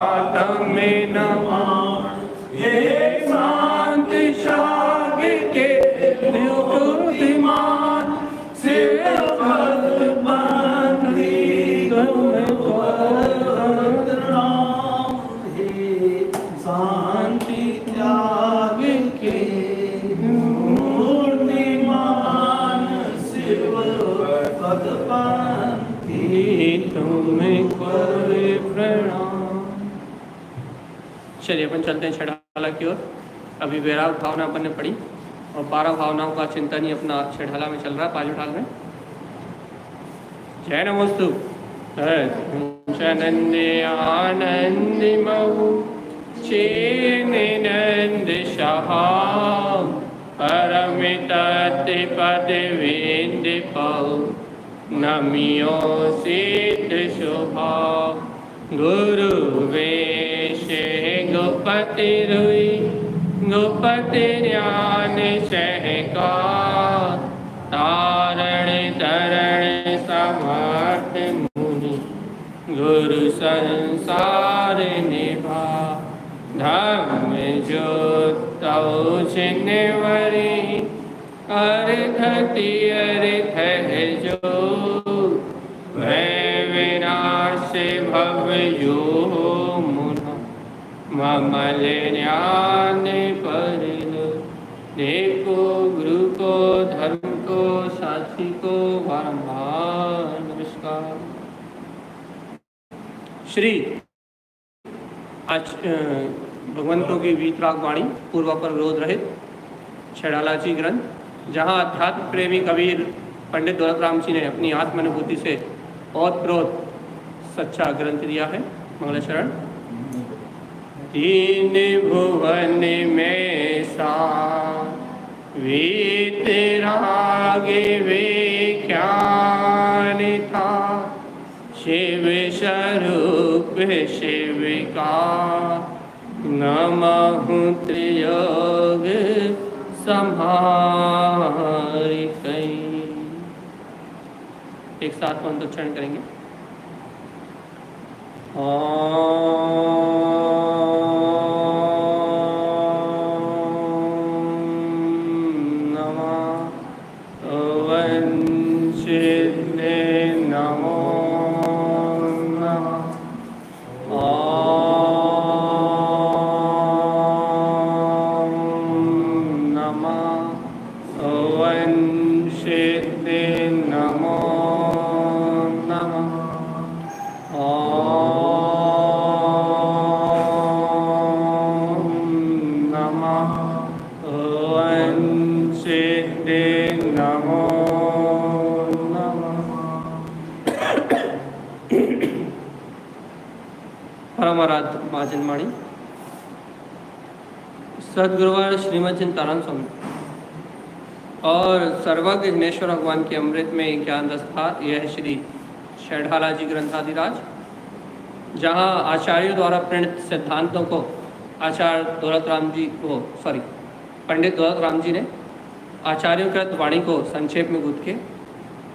में नमः हे शांत शाग के बुद्धिमान सेवक बंदी राम हे शांति त्याग के मूर्तिमान सेवक बंदी तुम्हें करे प्रणाम। चलिए अपन चलते हैं छेड़ाला की ओर। अभी वैराग भावना अपन ने पढ़ी और 12 भावनाओं का चिंतन ही अपना छेड़ाला में चल रहा है, पांचवें ठाल में। जय नमोस्तु नंदे आनंद महु चेन नंद सहा परमित पद वेद पाऊ नमियो सिद्ध शोभा गुरु वेश गोपति रुई गोपति ज्ञान सहका तारण तरण समर्थ मुनि गुरु संसार निभा धर्म ज्योत छिन्नवरी अर्घति अर्थ है जो विनाश भव यो मुना ममल ज्ञान पर देखो गुरु को धर्म को साथी को बारंबार नमस्कार। श्री आज भगवंतों की वीतराग वाणी पूर्व पर विरोध रहित छेड़ाला जी ग्रंथ, जहाँ अध्यात्म प्रेमी कबीर पंडित दौलत राम जी ने अपनी आत्मानुभूति से और प्रोत सच्चा ग्रंथ दिया है। मंगल शरण। तीन भुवन में सा वीतराग विख्यान था शिव स्वरूप शिव का नमः त्रियोग संहार कई। एक साथ मंत्रोच्चारण करेंगे। परमाराध्य महाजनवाणी सदगुरुवार श्रीमद चिंतानंद स्वामी और सर्वज्ञ जिनेश्वर भगवान के अमृत में ज्ञान रसथा। यह श्री छेड़ाला जी ग्रंथाधिराज, जहाँ आचार्यों द्वारा प्रणीत सिद्धांतों को आचार्य दौलत राम जी को पंडित दौलत राम जी ने आचार्यों कृत वाणी को संक्षेप में गूंथ के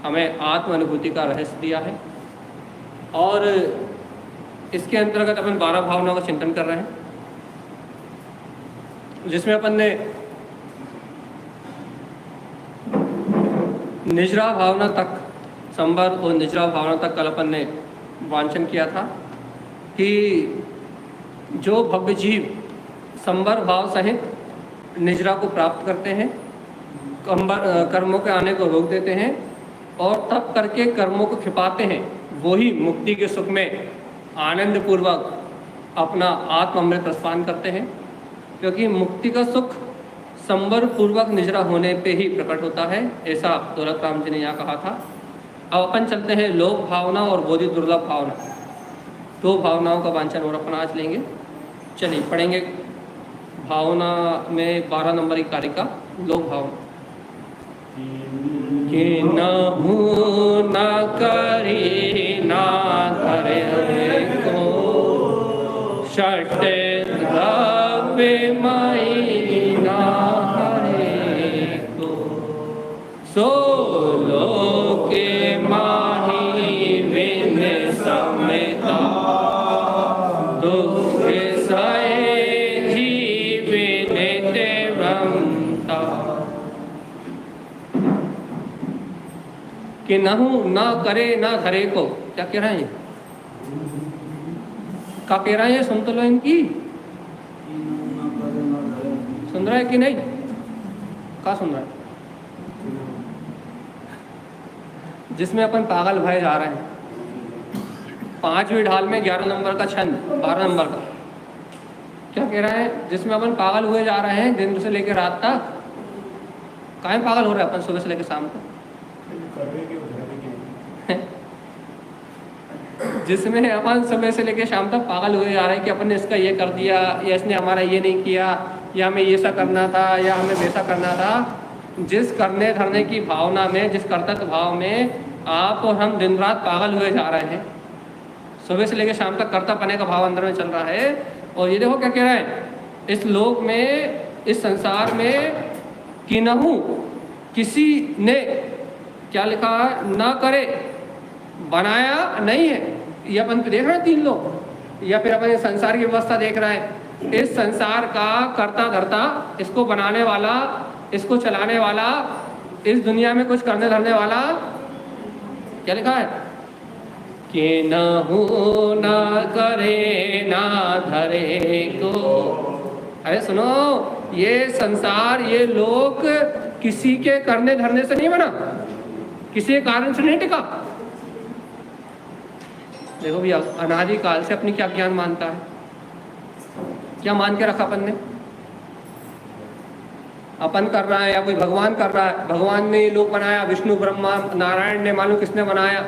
हमें आत्म अनुभूति का रहस्य दिया है। और इसके अंतर्गत अपन 12 भावनाओं का चिंतन कर रहे हैं, जिसमें अपन ने निजरा भावना तक संबर और निजरा भावना तक कल अपन ने वांछन किया था कि जो भव्य जीव संबर भाव सहित निजरा को प्राप्त करते हैं, कर्मों के आने को रोक देते हैं और तब करके कर्मों को खिपाते हैं, वही मुक्ति के सुख में आनंद पूर्वक अपना आत्म अमृत प्रस्थान करते हैं। क्योंकि मुक्ति का सुख संबर पूर्वक निजरा होने पे ही प्रकट होता है, ऐसा दौलत राम जी ने यहाँ कहा था। अब अपन चलते हैं लोक भावना और बोधि दुर्लभ भावना, 2 भावनाओं का वांछन और अपन आज लेंगे। चलिए पढ़ेंगे भावना में 12 नंबर की कारिका लोक भावना। कि नहु न करी ना करे को षट द्रव्य मई ना हरे को सो लोके माही विन समता दुख कि नहु न करे न धरे को। क्या कह रहे हैं? क्या कह रहे हैं? सुन तो लो इनकी। सुन रहा है कि नहीं? क्या सुन रहा है? जिसमें अपन पागल भय जा रहे हैं। 5वीं ढाल में 11 नंबर का छंद, 12 नंबर का। क्या कह रहा है? जिसमें अपन पागल हुए जा रहे हैं दिन से लेकर रात तक। काहे पागल हो रहे हैं अपन सुबह से लेकर शाम तक? जिसमें अपन सुबह से लेकर शाम तक पागल हुए जा रहे हैं कि अपन ने इसका ये कर दिया, या इसने हमारा ये नहीं किया, या हमें ये सा करना था, या हमें वैसा करना था। जिस करने धरने की भावना में, जिस कर्तव्य भाव में आप और हम दिन रात पागल हुए जा रहे हैं, सुबह से लेकर शाम तक कर्तव्य पने का भाव अंदर में चल रहा है। और ये देखो क्या कह रहा है, इस लोक में, इस संसार में किन्हु किसी ने क्या लिखा है, ना करे, बनाया नहीं है। ये अपन देख रहे हैं 3 लोग, या फिर अपन संसार की व्यवस्था देख रहे हैं। इस संसार का कर्ता धर्ता, इसको बनाने वाला, इसको चलाने वाला, इस दुनिया में कुछ करने धरने वाला क्या लिखा है कि नहु न करे ना धरे को। अरे सुनो, ये संसार, ये लोक किसी के करने धरने से नहीं बना, किसी कारण से नहीं टिका। देखो भैया, अनादि काल से अपनी क्या ज्ञान मानता है, क्या मान के रखा अपन ने? अपन कर रहा है या कोई भगवान कर रहा है? भगवान ने ये लोक बनाया, विष्णु ब्रह्मा नारायण ने, मालूम किसने बनाया?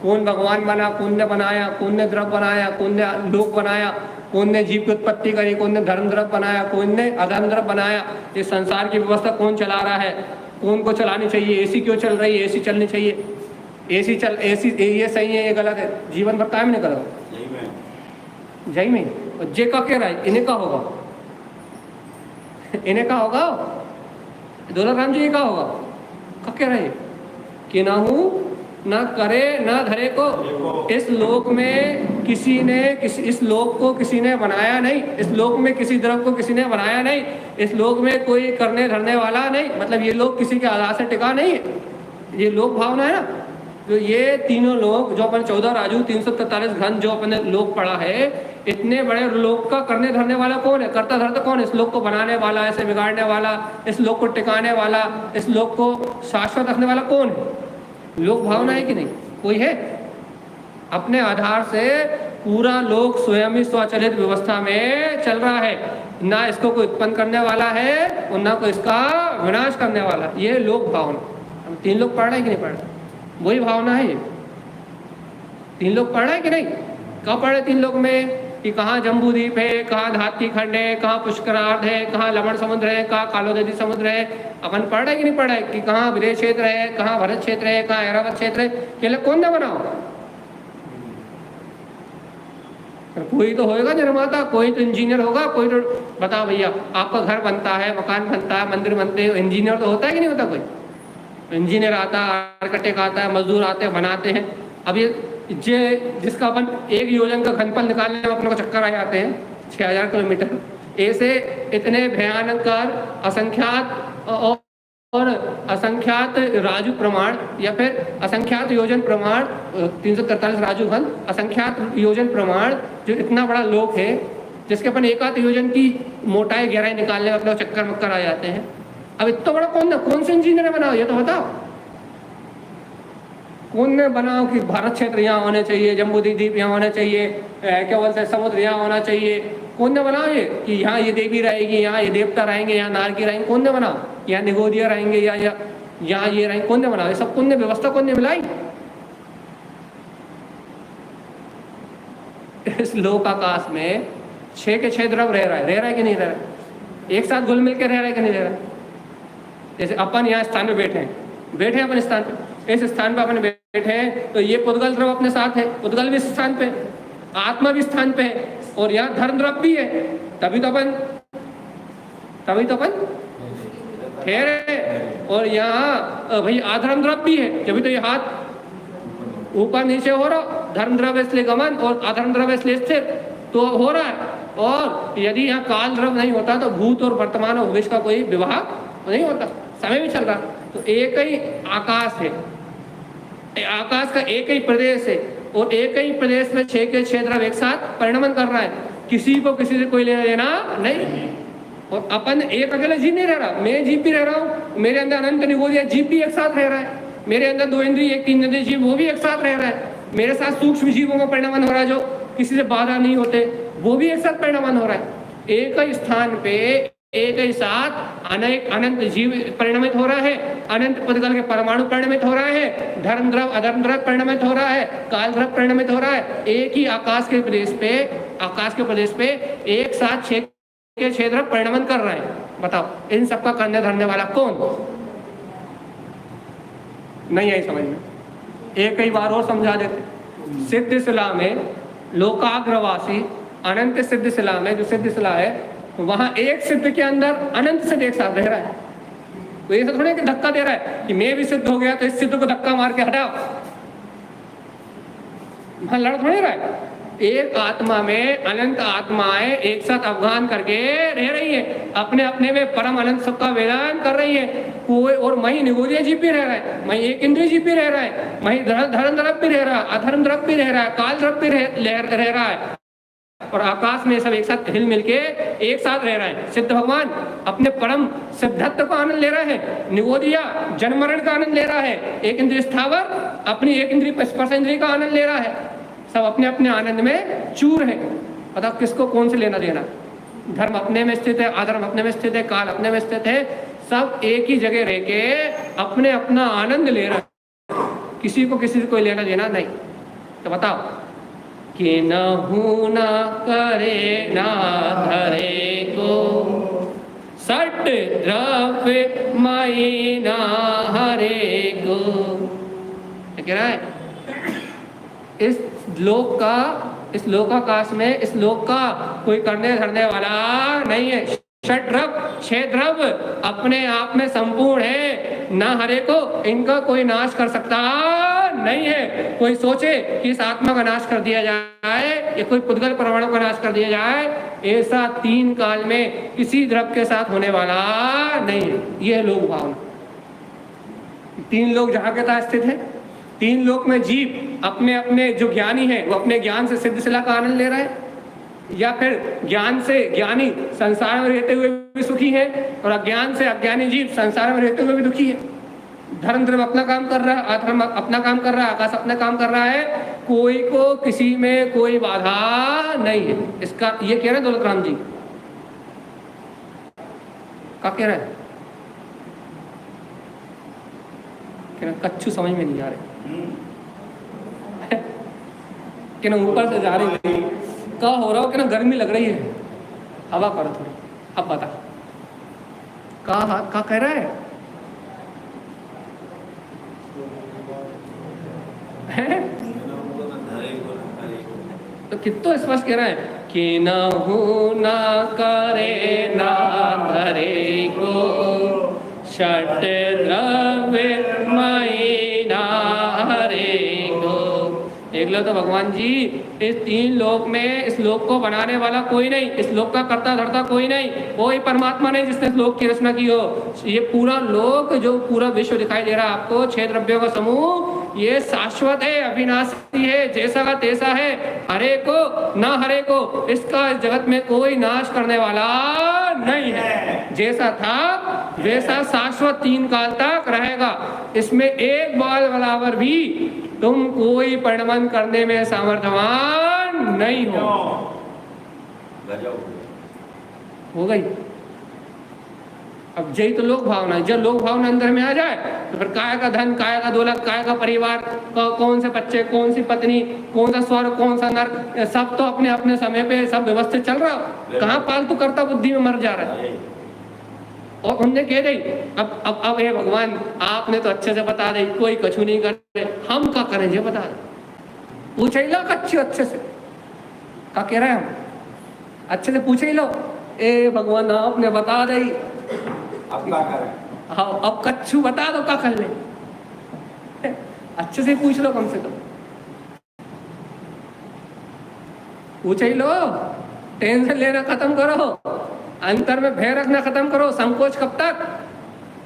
कौन भगवान बना, कौन ने बनाया, कौन ने द्रव्य बनाया, कौन ने लोक बनाया, कौन ने जीव की उत्पत्ति करी, कौन ने धर्म द्रव्य बनाया, कौन ने अधर्म द्रव्य बनाया। ये संसार की व्यवस्था कौन चला रहा है? कौन को चलानी चाहिए? एसी क्यों चल रही है? एसी चलनी चाहिए। एसी ये सही है, ये गलत है। जीवन भर कायम नहीं करो जय में। और जे का कह रहा है, इन्हें का होगा, इन्हें का होगा, दौलत राम जी का होगा। क्या कह रहे कि नहु न करे न धरे को। इस लोक में किसी ने, इस लोक को किसी ने बनाया नहीं, इस लोक में किसी द्रव्य को किसी ने बनाया नहीं, इस लोक में कोई करने धरने वाला नहीं। मतलब ये लोक किसी के आधार से टिका नहीं है। ये लोक भावना है ना, तो ये तीनों लोग जो अपन 14 राजू 343 ग्रंथ जो अपने लोक पढ़ा है, इतने बड़े लोक का करने धरने वाला कौन है? कर्ता धर्ता कौन है? इस लोक को बनाने वाला, इसे बिगाड़ने वाला, इस लोक को टिकाने वाला, इस लोक को शाश्वत रखने वाला कौन है? लोक भावना है कि नहीं? कोई है? अपने आधार से पूरा लोक स्वयं ही स्वचालित व्यवस्था में चल रहा है। ना इसको कोई उत्पन्न करने वाला है और ना कोई इसका विनाश करने वाला। ये लोक भावना। हम 3 लोग पढ़ रहे हैं कि नहीं पढ़ रहे? वही भावना है ये। 3 लोग पढ़ रहे हैं कि नहीं? कहाँ पढ़ रहे 3 लोग में? कि कहाँ जम्बूद्वीप है, कहाँ धात्ती खंड है, कहाँ पुष्करार्ध है, कहाँ लवण समुद्र है, कहाँ कालोदधी समुद्र है। अपन पढ़ रहे कि नहीं पढ़ रहे? कि कहाँ विदेश क्षेत्र है, कहाँ भरत क्षेत्र है, कहाँ ऐरावत क्षेत्र है। केवल कौन ने बनाओ? कोई तो होएगा निर्माता, कोई तो इंजीनियर होगा, कोई तो। बताओ भैया, आपका घर बनता है, मकान बनता है, मंदिर बनते हैं, इंजीनियर तो होता है कि नहीं होता? कोई इंजीनियर आता है, आर्किटेक्ट आता है, मजदूर आते हैं, बनाते हैं। अब ये जिसका अपन 1 योजन का घनफल निकालने में अपने को चक्कर आ जाते हैं, 6000 किलोमीटर। ऐसे इतने भयानक असंख्यात और असंख्यात राजू प्रमाण, या फिर असंख्यात योजन प्रमाण, 343 राजू घन, असंख्यात योजन प्रमाण, जो इतना बड़ा लोक है, जिसके अपन 1 योजन की मोटाई गहराई निकालने में अपने चक्कर मक्कर आ जाते हैं। अब इतना बड़ा कौन से इंजीनियर ने बनाओ? ये तो बताओ, कौन ने बनाओ कि भारत क्षेत्र यहाँ होने चाहिए, जम्बूद्वीप यहाँ होने चाहिए, क्या बोलते हैं, समुद्र यहाँ होना चाहिए। कौन ने बनाओ ये कि यहाँ ये देवी रहेगी, यहाँ ये देवता रहेंगे, यहाँ नारकी रहेंगे? कौन ने बनाओ? यहाँ निगोदिया रहेंगे, या यहाँ ये रहेंगे? कौन ने बनाओ? ये सब कौन ने व्यवस्था, कौन ने मिलाई? इस लोक आकाश में 6 के 6 द्रव रह रहा है कि नहीं रह रहा है? एक साथ घुल मिल के रह रहा है कि नहीं रह रहा है? जैसे अपन यहाँ स्थान पे बैठे हैं अपन स्थान पे, इस स्थान पे अपन बैठे हैं, तो ये पुद्गल द्रव अपने साथ है, पुद्गल भी स्थान पे, आत्मा भी स्थान पे है, और यहाँ धर्म द्रव भी है। तभी तो अपन ठहरे। और यहाँ भाई आधर्म द्रव भी है, जब भी तो ये हाथ ऊपर नीचे हो रहा। धर्म द्रव इसलिए गमन और अधर्म द्रव इसलिए स्थिर। तो हो रहा है। और यदि यहाँ काल द्रव्य नहीं होता तो भूत और वर्तमान और भविष्य का कोई विवाह नहीं होता, समय भी चल रहा। तो एक ही आकाश है, आकाश का एक ही प्रदेश है और एक ही प्रदेश में 6 के 6 द्रव्य एक साथ परिणमन कर रहा है, किसी को किसी से कोई लेना देना नहीं। और अपन एक अकेला जीव नहीं रह रहा, मैं जीव भी रह रहा हूँ, मेरे अंदर अनंत निगोदिया जीव भी एक साथ रह रहा है, मेरे अंदर 2 इंद्रिय 1 3 इंद्रिय जीव वो भी एक साथ रह रहा है, मेरे साथ सूक्ष्म जीवों का परिणमन हो रहा है जो किसी से बाधा नहीं होते, वो भी एक साथ परिणमन हो रहा है। एक ही स्थान पे एक ही साथ अनेक अनंत जीव परिणमित हो रहा है, अनंत पुद्गल के परमाणु परिणमित हो रहा है, धर्म द्रव अधर्म द्रव परिणमित हो रहा है, काल द्रव परिणमित हो रहा है। एक ही आकाश के प्रदेश पे एक साथ 6 के 6 द्रव परिणमन कर रहे हैं। बताओ इन सबका करने धरने वाला कौन? नहीं आई समझ में? एक ही बार और समझा देते। सिद्ध शिला में लोकाग्रवासी अनंत सिद्ध शिला में, जो सिद्ध शिला है वहां एक सिद्ध के अंदर अनंत सिद्ध एक साथ रह रहा है। तो ये थोड़े कि धक्का दे रहा है कि मैं भी सिद्ध हो गया तो इस सिद्ध को धक्का मार के हटाओ, वहां लड़ थोड़ी रहा है। एक आत्मा में अनंत आत्माएं एक साथ अवगान करके रह रही है, अपने अपने में परम अनंत सुख का वेदान कर रही है। कोई और वही निगोदिया जीव भी रह रहा है, वही एक इंद्रिय जीव भी रह रहा है, वही धर्म द्रव्य भी रह रहा है, अधर्म द्रव्य भी रह रहा है, काल द्रव्य भी रह रहा है, और आकाश में सब एक साथ हिल मिलके एक साथ रह रहा है। सिद्ध भगवान अपने परम सिद्धत्व का आनंद ले रहे हैं, निगोदिया जन्म मरण का आनंद ले रहा है, एक इंद्रिय स्थावर अपनी एक इंद्रिय स्पर्श इंद्रिय का आनंद ले रहा है, सब अपने अपने आनंद में चूर है। बताओ किसको कौन से लेना देना? धर्म अपने में स्थित है, अधर्म अपने में स्थित है, काल अपने में स्थित है, सब एक ही जगह रह के अपने अपना आनंद ले रहा है, किसी को किसी से कोई लेना देना नहीं। तो बताओ कि नहु न करे ना धरे को सट द्रव्य मई ना हरे को। कह रहा है इस लोकाकाश में इस लोक का कोई करने धरने वाला नहीं है। षट द्रव्य 6 द्रव्य अपने आप में संपूर्ण है, ना हरे को इनका कोई नाश कर सकता नहीं है। कोई सोचे कि इस आत्मा का नाश कर दिया जाए या कोई पुद्गल परमाणु का नाश कर दिया जाए, ऐसा 3 काल में किसी द्रव्य के साथ होने वाला नहीं है। यह लोक भावना। 3 लोग जहाँ के तहाँ स्थित है, 3 लोक में जीव अपने अपने जो ज्ञानी है वो अपने ज्ञान से सिद्ध शिला का आनंद ले रहा है, या फिर ज्ञान से ज्ञानी संसार में रहते हुए भी सुखी है और अज्ञान से अज्ञानी जीव संसार में रहते हुए भी दुखी है। धर्म द्रव्य अपना काम कर रहा है, अधर्म अपना काम कर रहा है, आकाश अपना काम कर रहा है, कोई को किसी में कोई बाधा नहीं है। इसका ये कह रहे हैं दौलत राम जी, क्या कह रहे हैं? कच्चू समझ में नहीं आ रहे कि ना ऊपर से जा रही क्या हो रहा हो कि ना गर्मी लग रही है, हवा करो थोड़ी। अब बता क्या कह रहा है? तो कितना स्पष्ट कह रहा है कि नहु न करे ना धरे को षट द्रव्य मई ना हरे को। देख लो तो भगवान जी इस 3 लोक में इस लोक को बनाने वाला कोई नहीं, इस लोक का कर्ता धर्ता कोई नहीं, कोई परमात्मा नहीं जिसने इस लोक की रचना की हो। ये पूरा लोक जो पूरा विश्व दिखाई दे रहा है आपको, 6 द्रव्यों का समूह, ये शाश्वत है, अविनाशी है, जैसा का तैसा है, हरे को ना हरे को इसका इस जगत में कोई नाश करने वाला नहीं है। जैसा था वैसा शाश्वत 3 काल तक रहेगा। इसमें एक बाल बराबर भी तुम कोई परिणमन करने में सामर्थ्यवान नहीं हो गई। अब यही तो लोक भावना है। जब लोक भावना अंदर में आ जाए तो फिर काय का धन, काय का दौलत, काय का परिवार, कौन से बच्चे, कौन सी पत्नी, कौन सा स्वर्ग, कौन सा नर्क, सब तो अपने अपने समय पे सब व्यवस्थित चल रहा हो। कहाँ पालतू करता बुद्धि में मर जा रहा है। और उनने कह दी अब हे भगवान आपने तो अच्छे से बता दी, कोई कछु नहीं करे, हम क्या करें ये बता दे। पूछे लो अच्छे से क्या कह रहे हैं, हम अच्छे से पूछे लो। ए भगवान आपने बता दी, अब क्या करें? हाँ अब कच्छु बता दो क्या कर ले। अच्छे से पूछ लो कम से कम। पूछ ही लो, टेंशन लेना खत्म करो, अंतर में भय रखना खत्म करो। संकोच कब तक?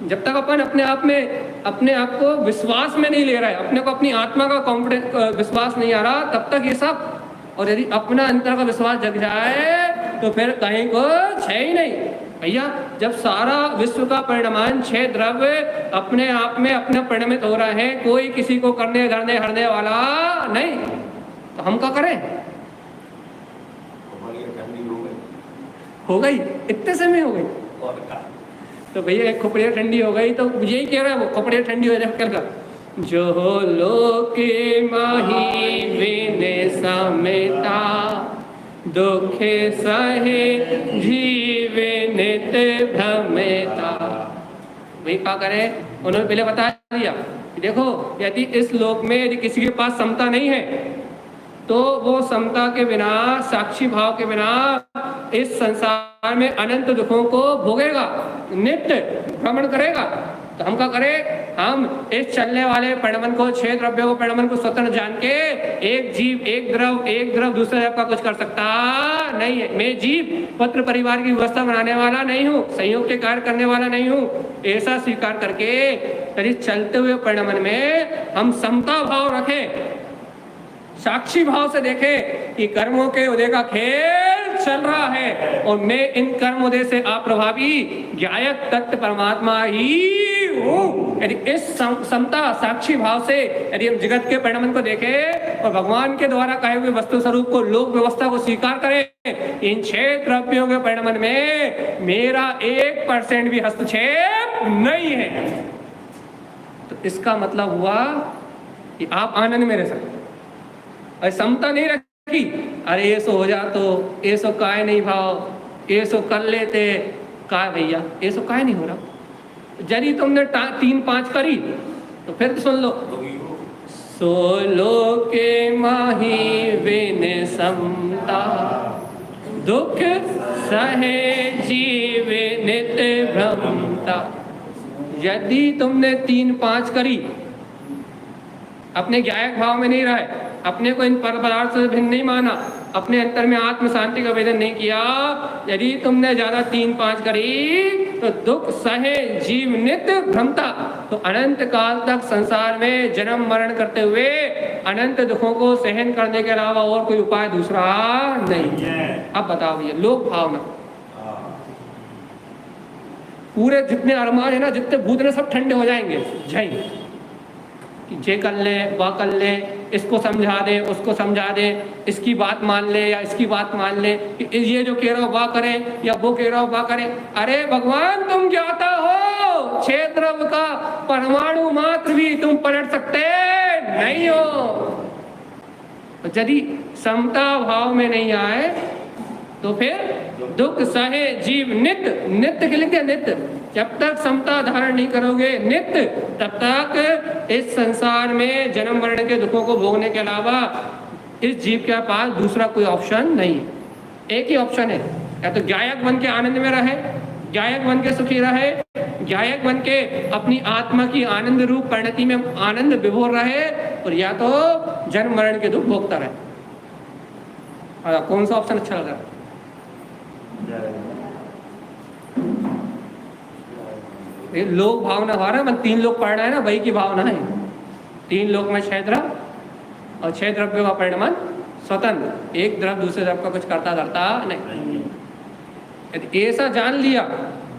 जब तक अपन अपने आप को विश्वास में नहीं ले रहा है, अपने को अपनी आत्मा का कॉन्फिडेंस विश्वास नहीं आ रहा, तब तक ये सब। और यदि अपना अंतर का विश्वास जग जाए तो फिर कहीं कुछ है ही नहीं भैया। जब सारा विश्व का परिणाम 6 द्रव्य अपने आप में अपने परिणमित हो रहे हैं, कोई किसी को करने धरने हरने वाला नहीं, तो हम क्या करें? हो गई, इतने समय हो गई तो भैया एक खोपड़िया ठंडी हो गई, तो यही कह रहा है वो, खोपड़िया ठंडी हो जाए कर जो लोके माही विने समेता दुखे सहे जीवे नित भ्रमेता। वही क्या करे, उन्होंने पहले बता दिया कि देखो यदि इस लोक में यदि किसी के पास समता नहीं है तो वो समता के बिना, साक्षी भाव के बिना इस संसार में अनंत दुखों को भोगेगा, नित्य भ्रमण करेगा। तो हम क्या करें? हम इस चलने वाले परिणमन को, 6 द्रव्यों को, परिणमन को स्वतंत्र जान के एक जीव एक द्रव दूसरे द्रव का कुछ कर सकता नहीं है। मैं जीव पत्र परिवार की व्यवस्था बनाने वाला नहीं हूँ, संयोग के कार्य करने वाला नहीं हूँ, ऐसा स्वीकार करके यदि चलते हुए परिणमन में हम समता भाव रखें, साक्षी भाव से देखें कि कर्मों के उदय का खेल चल रहा है और मैं इन कर्म उदय से अप्रभावी ज्ञायक तत्व परमात्मा ही हूँ। यदि इस समता साक्षी भाव से यदि हम जगत के परिणमन को देखें और भगवान के द्वारा कहे हुए वस्तु स्वरूप को, लोक व्यवस्था को स्वीकार करें, इन 6 द्रव्यों के परिणमन में मेरा 1% भी हस्तक्षेप नहीं है, तो इसका मतलब हुआ कि आप आनंद में रह सकते। और समता नहीं रखी, अरे ये सो हो जा, तो ये सो काय नहीं भाव, ये सो कर लेते काय भैया, ये सो काय नहीं हो रहा। यदि तुमने 3-5 करी तो फिर सुन लो, सो लोके माही विने समता दुख सहे जीवे नित्य भ्रमता। यदि तुमने 3-5 करी, अपने ज्ञायक भाव में नहीं रहे, अपने को इन पर पदार्थ से भिन्न नहीं माना, अपने अंतर में आत्म शांति का वेदन नहीं किया, यदि तुमने ज्यादा 3-5 करी तो दुख सहे जीव नित्य भ्रमता। तो अनंत काल तक संसार में जन्म मरण करते हुए अनंत दुखों को सहन करने के अलावा और कोई उपाय दूसरा नहीं है। अब बताओ भैया, लोक भावना, पूरे जितने अरमान है ना, जितने भूत है, सब ठंडे हो जाएंगे। जय कि जे कर ले, वह कर ले, इसको समझा दे, उसको समझा दे, इसकी बात मान ले या इसकी बात मान ले, कि ये जो कह रहा हो वह करे या वो कह रहा हो वह करे। अरे भगवान तुम ज्ञाता हो, 6 द्रव्य का परमाणु मात्र भी तुम पलट सकते नहीं हो। यदि समता भाव में नहीं आए तो फिर दुख सहे जीव नित्य, नित्य के लिखे नित्य, जब तक समता धारण नहीं करोगे नित्य, तब तक इस संसार में जन्म मरण के दुखों को भोगने के अलावा इस जीव के पास दूसरा कोई ऑप्शन नहीं है। एक ही ऑप्शन है, या तो ज्ञायक बन के आनंद में रहे, ज्ञायक बन के सुखी रहे, ज्ञायक बन के अपनी आत्मा की आनंद रूप परिणति में आनंद विभोर रहे, और या तो जन्म मरण के दुख भोगता रहे। और कौन सा ऑप्शन अच्छा लग रहा है? लोक भावना हमारा मन 3 लोक पढ़ना है ना, वही की भावना है। 3 लोक में 6 द्रव्य और 6 द्रव्यों का परिणमन स्वतंत्र, एक द्रव्य दूसरे द्रव्य का कुछ करता धरता नहीं। यदि ऐसा जान लिया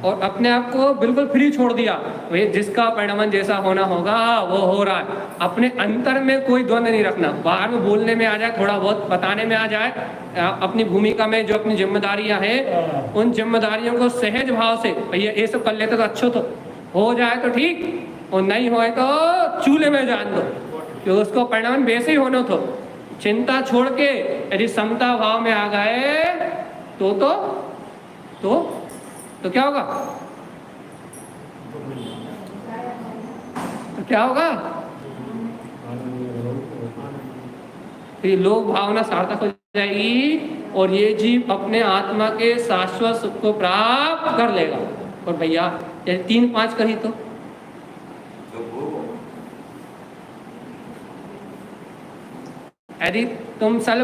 और अपने आप को बिल्कुल फ्री छोड़ दिया, वही जिसका परिणमन जैसा होना होगा वो हो रहा है। अपने अंतर में कोई द्वंद्व नहीं रखना, बाहर में बोलने में आ जाए, थोड़ा बहुत बताने में आ जाए, अपनी भूमिका में जो अपनी जिम्मेदारियां हैं उन जिम्मेदारियों को सहज भाव से, भैया ये सब कर लेते तो अच्छो, तो हो जाए तो ठीक, और नहीं होए तो चूल्हे में जान दो, क्योंकि उसको परिणाम वैसे ही होना। तो चिंता छोड़ के यदि समता भाव में आ गए तो क्या होगा? तो क्या होगा? ये लोक भावना सार्थक हो जाएगी और ये जीव अपने आत्मा के शाश्वत सुख को प्राप्त कर लेगा। और भैया यदि 3-5 करी तो यदि तुम सल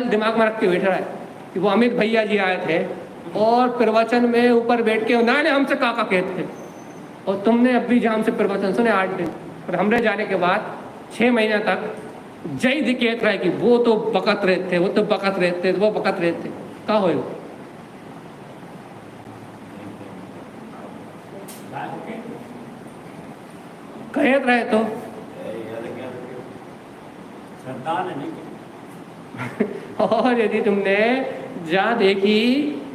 दिमाग में रख के बैठ रहा है कि वो अमित भैया जी आए थे और प्रवचन में ऊपर बैठ के उन्होंने हमसे काका कहते थे, और तुमने अब भी जाम से प्रवचन सुने 8 दिन, और हमरे जाने के बाद 6 महीने तक जय दिखेत रहा है कि वो तो बकत रहते थे, वो तो बकत रहते थे, वो बकत रहते थे। का हो कहत रहे तो और यदि तुमने जा देखी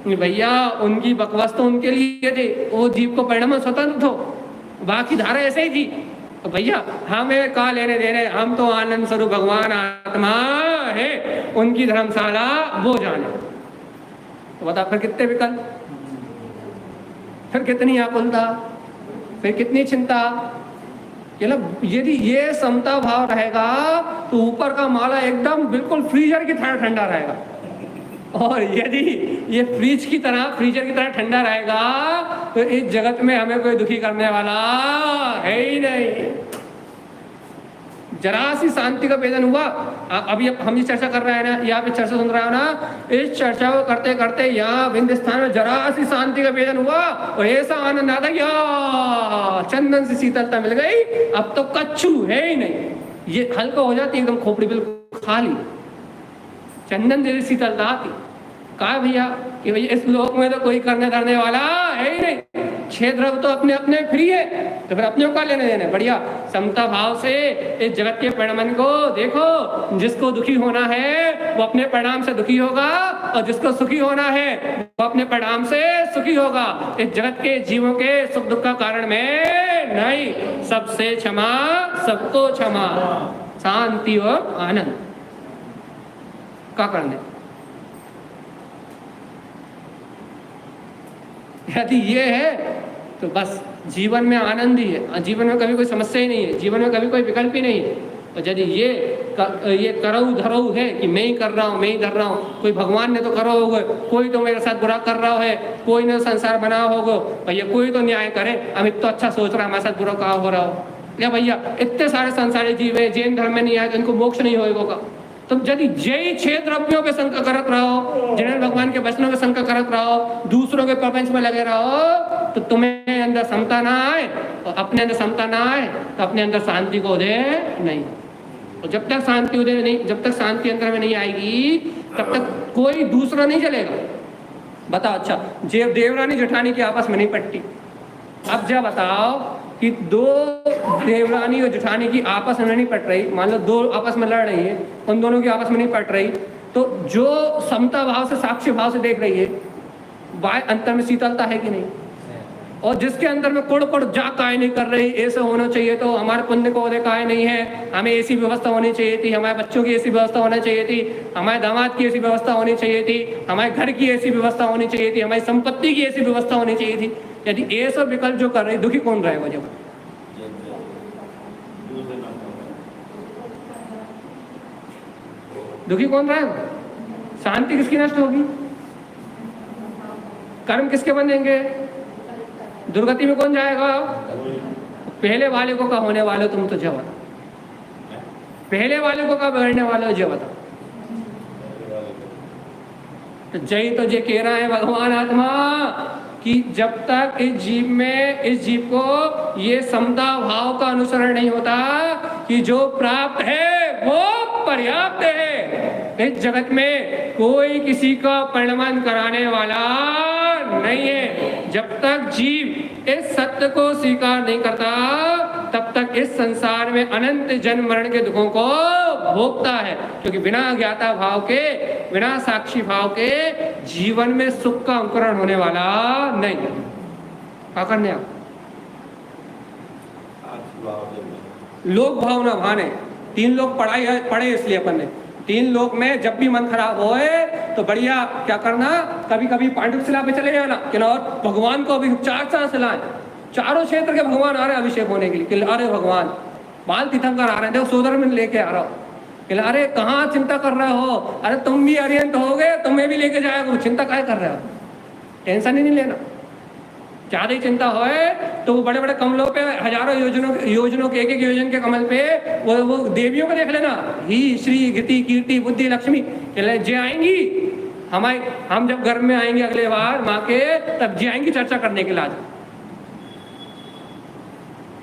भैया उनकी बकवास तो उनके लिए थी, वो जीव को परिणाम स्वतंत्र थो, बाकी धारा ऐसे ही थी। तो भैया हमें का लेने देने, हम तो आनंद स्वरूप भगवान आत्मा है, उनकी धर्मशाला वो जाने। तो बता फिर कितने विकल्प, फिर कितनी आकुलता, फिर कितनी चिंता। यदि ये समता भाव रहेगा तो ऊपर का माला एकदम बिल्कुल फ्रीजर की तरह ठंडा रहेगा, और यदि ये फ्रीजर की तरह ठंडा रहेगा तो इस जगत में हमें कोई दुखी करने वाला है ही नहीं। जरा सी शांति का भेदन हुआ। अभी हम ये चर्चा कर रहे हैं ना, यहाँ पे चर्चा सुन रहे हो ना, इस चर्चा को करते करते यहाँ हिंदुस्तान में जरा सी शांति का भेदन हुआ और ऐसा आनंद आता या चंदन से शीतलता मिल गई, अब तो कच्छू है ही नहीं, ये हल्का हो जाती एकदम, खोपड़ी बिल्कुल खाली, चंदन जैसी शीतलता आती। कहा भैया कि भैया इस लोक में तो कोई करने धरने वाला है ही नहीं, 6 द्रव्य तो अपने अपने फ्री है, तो फिर अपने को क्या लेने देने। बढ़िया समता भाव से इस जगत के परिणाम को देखो, जिसको दुखी होना है वो अपने परिणाम से दुखी होगा, और जिसको सुखी होना है वो अपने परिणाम से सुखी होगा। इस जगत के जीवों के सुख दुख का कारण में नहीं, सबसे क्षमा, सबको क्षमा, शांति और आनंद का करने। यदि ये है तो बस जीवन में आनंद ही है, जीवन में कभी कोई समस्या ही नहीं है, जीवन में कभी कोई विकल्प ही नहीं है। और यदि ये करऊ धरऊ है कि मैं ही कर रहा हूँ, मैं ही धर रहा हूँ, कोई भगवान ने तो करो होगा, कोई तो मेरे साथ बुरा कर रहा है, कोई ने संसार बना होगा भैया, कोई तो न्याय करे, हम इतना अच्छा सोच रहा है हमारे साथ बुरा कहा हो रहा हो या भैया इतने सारे संसारी जीव है, जैन धर्म में नहीं आए तो इनको मोक्ष नहीं होगा। तो यदि जय 6 द्रव्यों के शंका करत रहो, जिन्हें भगवान के वचनों के शंका करत रहो, दूसरों के प्रपंच में लगे रहो, तो तुम्हें अंदर समता ना आए, और अपने अंदर समता ना आए तो अपने अंदर शांति को उदय नहीं। और जब तक शांति उदय नहीं, जब तक शांति अंदर में नहीं आएगी तब तक कोई दूसरा नहीं चलेगा। बताओ अच्छा देवरानी जेठानी की आपस में नहीं पटती, अब जब बताओ कि 2 देवरानी और जेठानी की आपस में नहीं पट रही, मान लो 2 आपस में लड़ रही है, उन दोनों की आपस में नहीं पट रही, तो जो समता भाव से साक्षी भाव से देख रही है, वाय अंतर में शीतलता है कि नहीं। और जिसके अंदर में कुड़ जा काय नहीं कर रही, ऐसे होना चाहिए तो हमारे पुण्य को उदय काय नहीं है, हमें ऐसी व्यवस्था होनी चाहिए थी, हमारे बच्चों की ऐसी व्यवस्था होनी चाहिए थी, हमारे दामाद की ऐसी व्यवस्था होनी चाहिए थी, हमारे घर की ऐसी व्यवस्था होनी चाहिए थी, हमारी संपत्ति की ऐसी व्यवस्था होनी चाहिए थी। यदि ये सब विकल्प जो कर रहे, दुखी कौन रहेगा जब? दुखी कौन रहेगा? शांति किसकी नष्ट होगी? कर्म किसके बनेंगे? दुर्गति में कौन जाएगा? पहले वाले को का होने वाले तुम तो जब, पहले वाले को का बिगड़ने वाले हो जब बता। तो जय तो जे कह रहा है भगवान आत्मा कि जब तक इस जीव को ये समता भाव का अनुसरण नहीं होता कि जो प्राप्त है वो पर्याप्त है, इस जगत में कोई किसी का परिणमन कराने वाला नहीं है। जब तक जीव इस सत्य को स्वीकार नहीं करता तब तक इस संसार में अनंत जन्म मरण के दुखों को भोगता है, क्योंकि बिना ज्ञाता भाव के, बिना साक्षी भाव के जीवन में सुख का अंकुरण होने वाला नहीं। क्या करने आप लोक भावना भाने 3 लोग पढ़े इसलिए अपन ने 3 लोग में जब भी मन खराब होए तो बढ़िया क्या करना, कभी कभी पांडव शिला पे चले जाना कि ना, और भगवान को अभी 4 शिलाएं, चारों क्षेत्र के भगवान आ रहे हैं अभिषेक होने के लिए। अरे भगवान बाल तीर्थंकर आ रहे हैं, देखो सोदर में लेके आ रहा हो, अरे कहाँ चिंता कर रहे हो, अरे तुम भी अरियंत हो गए, तुम्हें भी लेके जाएगा, चिंता क्या कर रहे हो, टेंशन ही नहीं लेना। ज़्यादा ही चिंता होए तो वो बड़े बड़े कमलों पे हजारों योजनों के एक योजन के कमल पे वो देवियों को देख लेना, ही श्री घृति कीर्ति बुद्धि लक्ष्मी जे आएंगी। हम जब घर में आएंगे अगले बार माँ के, तब जे आएंगी चर्चा करने के लिए,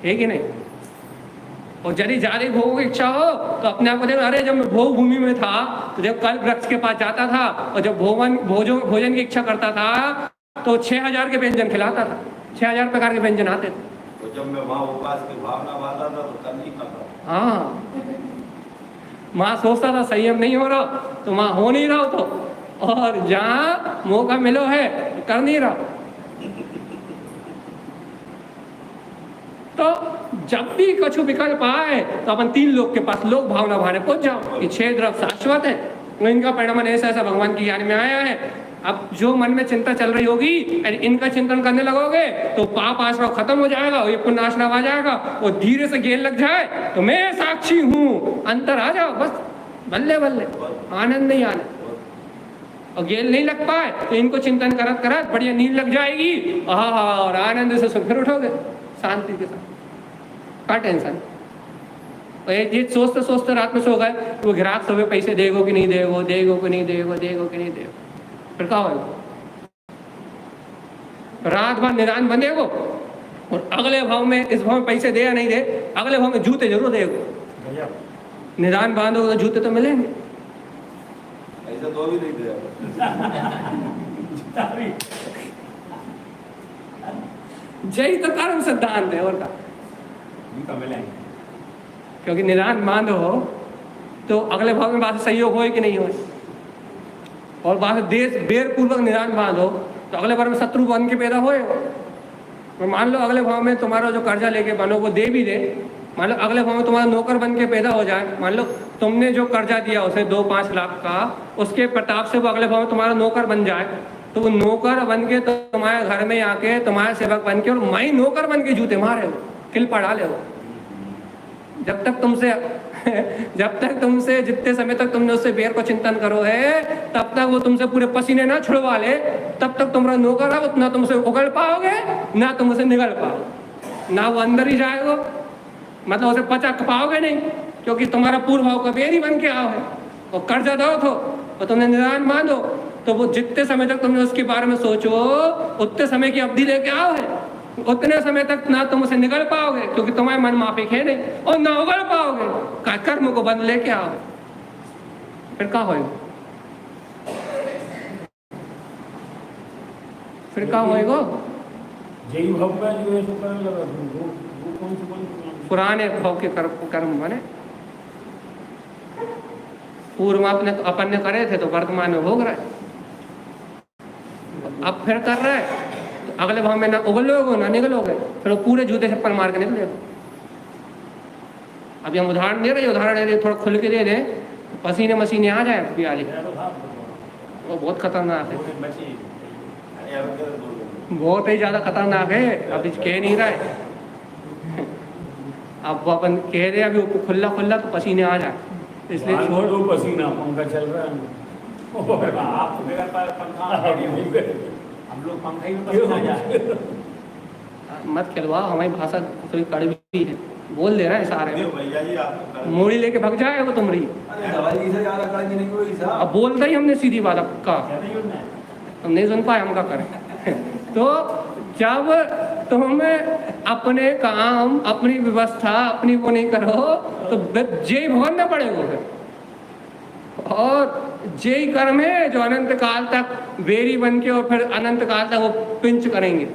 है कि नहीं? और यदि ज्यादा भोगों की इच्छा हो तो अपने आप को देखो, अरे जब मैं भोग भूमि में था तो जब कल वृक्ष के पास जाता था और जब भोजन की इच्छा करता था तो 6000 के व्यंजन खिलाता था, 6000 प्रकार के व्यंजन आते थे। तो जब मैं वहाँ उपवास की भावना बांधा था तो तब नहीं खाता। हाँ, माँ सोचता था संयम नहीं हो रहा तो माँ हो नहीं रहा हो तो, और जहाँ मौका मिलो है कर नहीं रहा। तो जब भी कछु विकल्प आए तो अपन 3 लोग के पास लोक भावना भाने पहुंच जाओ कि 6 द्रव्य शाश्वत है, इनका परिणाम ऐसा ऐसा भगवान की ज्ञान में आया है। अब जो मन में चिंता चल रही होगी, इनका चिंतन करने लगोगे तो पाप आश्रव खत्म हो जाएगा और ये पुण्य आश्रव आ जाएगा। और धीरे से गेल लग जाए तो मैं साक्षी हूँ, अंतर आ जाओ, बस बल्ले बल्ले आनंद नहीं आने। और गेल नहीं लग पाए तो इनको चिंतन करत करत बढ़िया नींद लग जाएगी और आनंद से फिर उठोगे शांति के साथ, का टेंशन। ये सोचते सोचते रात में सो गए, वो ग्राहक सुबह पैसे देगो कि नहीं देगो, देगो कि नहीं देगो, देगो कि नहीं देगो, फिर क्या होगा? रात भर निदान बनेगो और अगले भाव में, इस भाव में पैसे दे या नहीं दे, अगले भाव में जूते जरूर देगो। निदान बांधोगे तो जूते तो मिलेंगे, ऐसा तो भी नहीं दे। जय तो कर्म सिद्धांत है और का, क्योंकि निदान बांधो तो अगले भाव में बात सहयोग हो कि नहीं हो, और बात देश बेर पूर्वक निदान बांधो तो अगले बार में शत्रु बन के पैदा होए। और मान लो अगले भाव में तुम्हारा जो कर्जा लेके बनो वो दे भी दे, मान लो अगले भाव में तुम्हारा नौकर बन के पैदा हो जाए, मान लो तुमने जो कर्जा दिया उसे 2-5 लाख का, उसके प्रताप से वो अगले भाव में तुम्हारा नौकर बन जाए, तो वो नौकर बन के तुम्हारे घर में आके तुम्हारे सेवक बन के और मैं नौकर बन के जूते मारे हो, किल पड़ा ले हो। जब तक तुमसे जितने समय तक तुमने उससे बेर को चिंतन करो है, तब तक वो तुमसे पूरे पसीने ना छुड़वा ले, तब तक तुम्हारा नौकर है, ना तुमसे उगल पाओगे ना तुम उसे निगल पाओगे, ना वो अंदर ही जाएगा, मतलब उसे पचक पाओगे नहीं, क्योंकि तुम्हारा पूर्व भाव का बेर ही बन के आओ है। और कर्जा दो तो और तुमने निदान बांधो तो वो जितने समय तक तुमने उसके बारे में सोचो उतने समय की अवधि लेके आओ है, उतने समय तक ना तुम उसे निगल पाओगे क्योंकि तुम्हारे मन माफिक है नहीं, और ना उगल पाओगे, कर्म को बंद लेके आओ, फिर क्या होएगा? फिर क्या होएगा? पुराने भाव के कर्म बने, पूर्व में अपन ने करे थे तो वर्तमान में भोग रहे, अब फिर कर रहे तो अगले भाव में ना उगलोगे ना निकलोगे, फिर वो पूरे जूते चप्पल मार के निकलेगा। अभी हम उदाहरण दे रहे, उदाहरण दे रहे, थोड़ा खुल के दे दें, पसीने मसीने आ जाए पियाली, वो बहुत खतरनाक है, बहुत ही ज्यादा खतरनाक है। अभी कह नहीं रहे, अब अपन कह रहे अभी खुला खुला तो पसीने आ जाए, इसलिए छोड़ दो। पसीना पंखा चल रहा है, आप हम लोग पंखा ही पसीना जाए। मत खिलवा, हमारी भाषा थोड़ी कड़वी है, बोल दे रहा है सारे, मूड़ी लेके भग जाए वो तुमरी। अब बोलता ही हमने सीधी बात का, तुम नहीं सुन पाए, हम क्या करें। तो जब तुम अपने काम अपनी व्यवस्था अपनी वो नहीं करो तो जय भवन न पड़ेगा फिर, और जय कर्म है जो अनंत काल तक बेरी बन के और फिर अनंत काल तक वो पिंच करेंगे।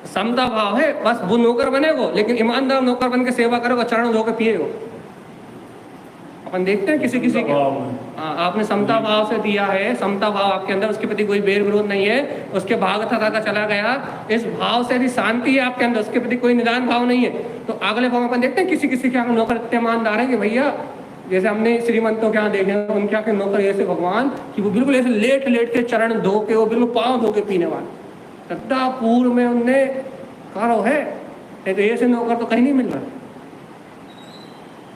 समता भाव है, बस वो नौकर बनेगो लेकिन ईमानदार नौकर बन के सेवा करोगे, चरण धोकर पिएगो। अपन देखते हैं किसी किसी के, आपने समता भाव से दिया है, समता भाव आपके अंदर, उसके प्रति कोई बेर विरोध नहीं है, उसके भाग था चला गया, इस भाव से यदि शांति है आपके अंदर, उसके प्रति कोई निदान भाव नहीं है, तो अगले भाव में अपन देखते हैं किसी किसी के यहाँ नौकर इतने ईमानदार है कि भैया, जैसे हमने श्रीमंतों के यहाँ देखे उनके यहाँ के नौकर ऐसे भगवान कि वो बिल्कुल ऐसे लेट लेट के चरण धो के, वो बिल्कुल पाँव धो के पीने वाले, तद्दा पूर्व में उनने कहा है, तो ऐसे नौकर तो कहीं नहीं मिल रहा।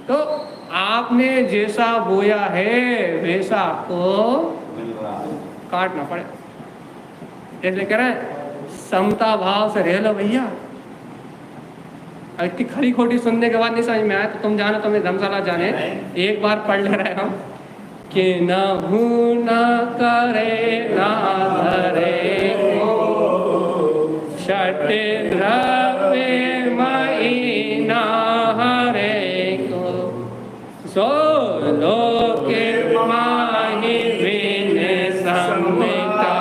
तो आपने जैसा बोया है वैसा आपको मिल रहा है। काटना पड़े। इसलिए कह रहे हैं समता भाव से रह लो भैया। इतनी खरी खोटी सुनने के बाद नहीं समझ में आया तो तुम जानो, तुम्हें धर्मशाला जाने एक बार पढ़ ले रहे हम कि न हूं न करे न धरे को षट द्रव्य मई न हरे को सो लोके माहि विन समिता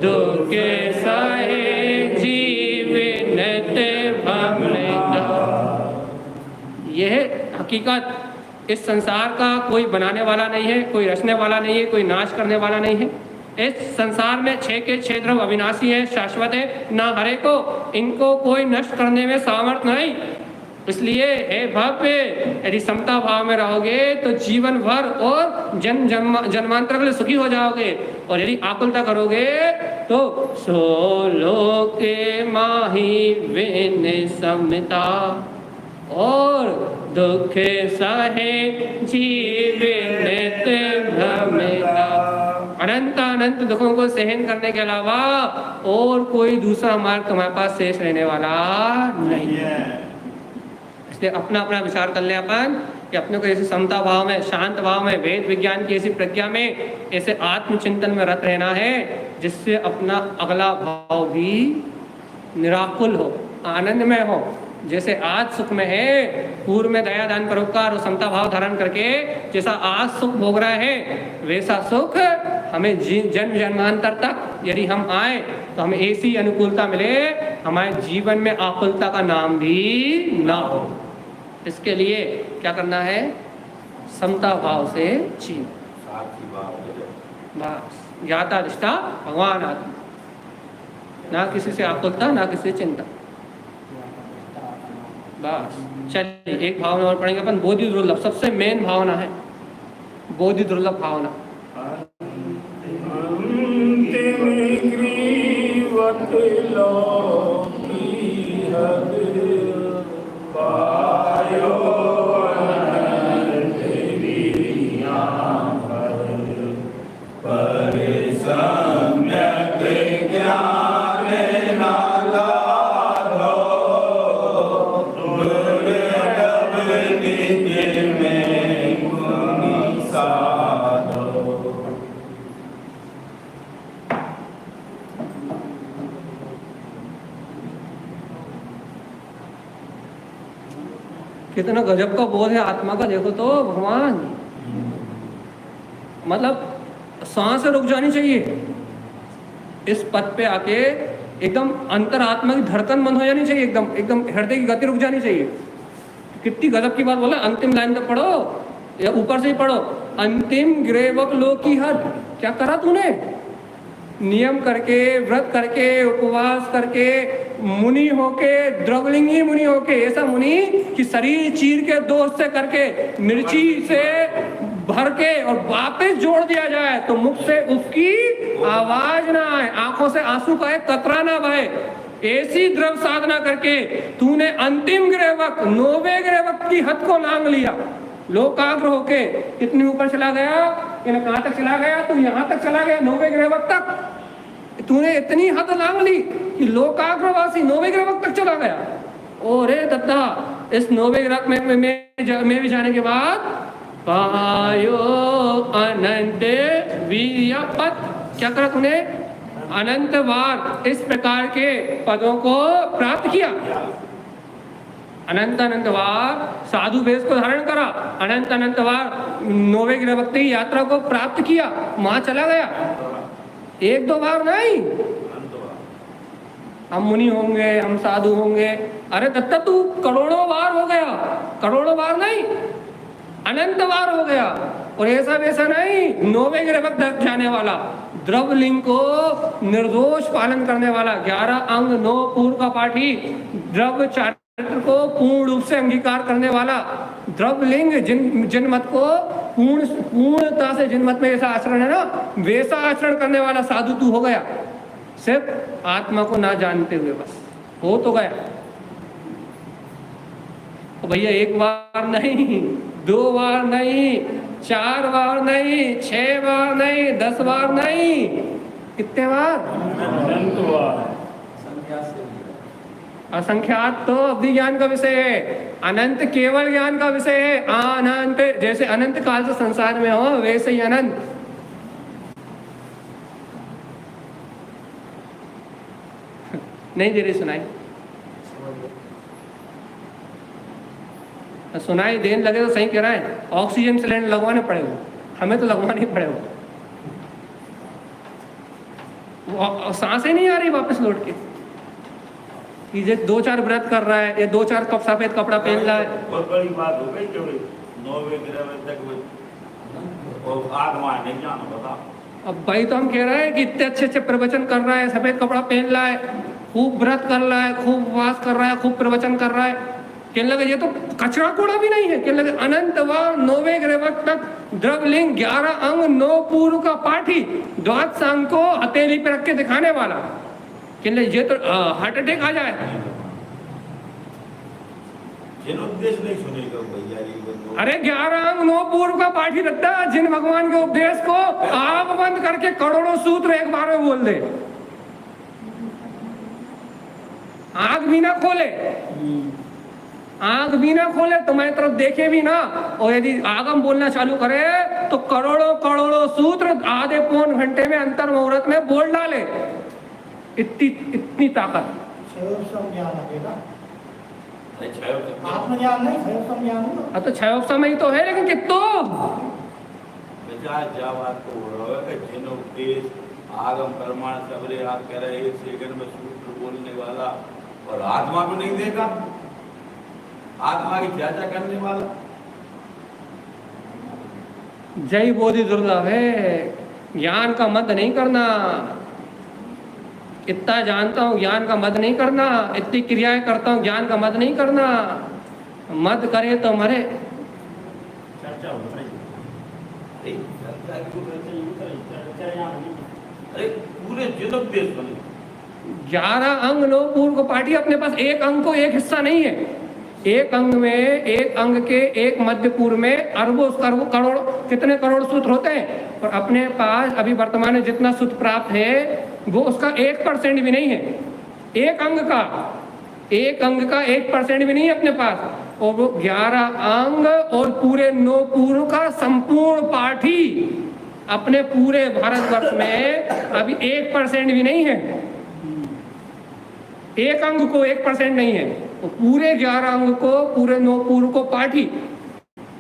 दुखे सहे जीवन भमृता। यह हकीकत, इस संसार का कोई बनाने वाला नहीं है, कोई रचने वाला नहीं है, कोई नाश करने वाला नहीं है। इस संसार में 6 के 6 द्रव्य अविनाशी है, शाश्वत है, ना हरे को इनको कोई नष्ट करने में सामर्थ्य नहीं। इसलिए हे भव्य, यदि समता भाव में रहोगे तो जीवन भर और जन्मांतर के लिए सुखी हो जाओगे, और यदि आकुलता करोगे तो सो लोके माहि विन समिता और दुखे सहे जीवन भ्रमिता। अनंत अनंत दुखों को सहन करने के अलावा और कोई दूसरा मार्ग तुम्हारे पास शेष रहने वाला नहीं है। इसलिए अपना अपना विचार कर ले अपन कि अपने को ऐसे समता भाव में, शांत भाव में, वेद विज्ञान की ऐसी प्रज्ञा में, ऐसे आत्मचिंतन में रत रहना है जिससे अपना अगला भाव भी निराकुल हो, आनंदमय हो। जैसे आज सुख में है, पूर्व में दया दान परोपकार और समता भाव धारण करके जैसा आज सुख भोग रहे हैं, वैसा सुख हमें जन्म जन्मांतर तक यदि हम आए तो हमें ऐसी अनुकूलता मिले, हमारे जीवन में आकुलता का नाम भी ना हो। इसके लिए क्या करना है? समता भाव से जीव, साक्षी भाव। बस ज्ञाता दृष्टा भगवान आत्मा, ना किसी से आकुलता ना किसी से चिंता। बस चलिए एक भावना और पढ़ेंगे अपन, बोधि दुर्लभ, सबसे मेन भावना है बोधि दुर्लभ भावना। कितना गजब का बोध है आत्मा का, देखो तो भगवान, मतलब सांस रुक जानी चाहिए इस पद पे आके, एकदम अंतरात्मा की धड़कन बंद हो जानी चाहिए, एकदम एकदम हृदय की गति रुक जानी चाहिए। कितनी गजब की बात बोला। अंतिम लाइन तक पढ़ो या ऊपर से ही पढ़ो, अंतिम ग्रेवक लोक की हद। क्या करा तूने? नियम करके, व्रत करके, उपवास करके, मुनि होके, द्रवलिंगी मुनि होके, ऐसा मुनि कि शरीर चीर के दोष से करके, मिर्ची से भर के और वापस जोड़ दिया जाए तो मुख से उसकी आवाज ना आए, आंखों से आंसू का एक कतरा ना बहे, ऐसी द्रव साधना करके तूने अंतिम ग्रेवक, नौवे ग्रेवक की हद को लांग लिया। लोकाग्र होके कितनी ऊपर चला गया, कहां तक चला गया? तो यहां तक चला गया, नौवे ग्रेवक तक। तूने इतनी हद लांग ली कि लोकाग्रवासी नौवे ग्रेवक तक चला गया। और दत्ता, इस नौवे ग्रेवक में भी जाने के बाद पायो अनंत वीर्य पद। क्या करा तूने? अनंत बार इस प्रकार के पदों को प्राप्त किया। अनंत अनंत बार साधु वेश को धारण करा, अनंत अनंत बार नौवे ग्रेवक की यात्रा को प्राप्त किया, वहां चला गया। एक दो बार नहीं, हम मुनि होंगे, हम साधु होंगे, अरे दत्ता तू करोड़ों बार हो गया, करोड़ों बार नहीं, अनंत बार हो गया। और ऐसा वैसा नहीं, नौवे ग्रेवक तक जाने वाला, द्रवलिंग को निर्दोष पालन करने वाला, 11 अंग 9 पूर्व का पाठी, द्रव चारित्र को पूर्ण रूप से अंगीकार करने वाला, द्रवलिंग जिनमत को पूर्णता से, जिनमत में ऐसा आचरण है ना, वैसा आचरण करने वाला साधु तू हो गया, सिर्फ आत्मा को ना जानते हुए। बस हो तो गया। और भैया एक बार नहीं, 2 बार नहीं, 4 बार नहीं, 6 बार नहीं, 10 बार नहीं, कितने बार? अनंत बार। असंख्यात तो अवधि ज्ञान का विषय है, अनंत केवल ज्ञान का विषय है। अनंत, जैसे अनंत काल से संसार में हो वैसे ही अनंत। नहीं दे रही सुनाई, सुनाई देने लगे तो सही कह रहा है, ऑक्सीजन सिलेंडर लगवाने पड़ेगा, हमें तो लगवाने ही पड़ेगा। सांसें नहीं आ रही वापस लौट के कि जे 2-4 व्रत कर रहा है या 2-4 कप सफेद कपड़ा पहन रहा है। बहुत बड़ी बात हो गई कि 9वें ग्रह तक और आत्मा नहीं जाना बता। अब भाई तो हम कह रहे हैं कि इतने अच्छे प्रवचन कर रहा है, सफेद कपड़ा पहन रहा है, खूब व्रत कर रहा है, खूब उपवास कर रहा है, खूब प्रवचन कर रहा है, कहने लगे ये तो कचरा कूड़ा भी नहीं है। कहने लगे अनंत बार 9वें ग्रह तक द्रवलिंग 11 अंग 9 पूर्व का पाठी द्वादश अंग को हथेली पे रख के दिखाने वाला। कहने लगे ये तो हार्ट अटैक आ जाए। उपदेश नहीं सुनेगा भैया ये। अरे 11 अंग 9 पूर्व का पाठी रखता है, जिन भगवान के उपदेश को आंख बंद करके करोड़ों सूत्र एक बार में बोल दे, आंख भी ना खोले, आंख भी ना खोले, तुम्हारी तरफ देखे भी ना, और यदि आगम बोलना चालू करे तो करोड़ों करोड़ों सूत्र आधे पौन घंटे में अंतर मुहूर्त में बोल डाले। इतनी ताकत। आत्मज्ञान नहीं, क्षयोपम तो क्षयोपम ही तो है, लेकिन कितो जिन उपदेश आगम प्रमाण सबरे आप कह रहे 1 सेकंड में सूत्र बोलने वाला और आत्मा को नहीं देगा, आत्मा की चर्चा करने वाला। जय बोधि दुर्लभ है, ज्ञान का मद नहीं करना। इतना जानता हूँ ज्ञान का मद नहीं करना, इतनी क्रियाएं करता हूँ ज्ञान का मद नहीं करना। मद करे तो मरे। चर्चा हो रही है। अरे पूरे जिन उपदेश बने 11 अंग 9 पूर्व पाठी, अपने पास एक अंग को एक हिस्सा नहीं है। एक अंग में, एक अंग के एक मध्य पूर्व में अरबों करोड़, कितने करोड़ सूत्र होते हैं, और अपने पास अभी वर्तमान में जितना सूत्र प्राप्त है वो उसका 1% भी नहीं है। एक अंग का 1% भी नहीं है अपने पास, और वो 11 अंग और पूरे 9 पूर्व का संपूर्ण पाठी अपने पूरे भारतवर्ष में अभी 1% भी नहीं है। एक अंग को 1% नहीं है, तो पूरे 11 अंग को, पूरे 9 पूर्व को पाठी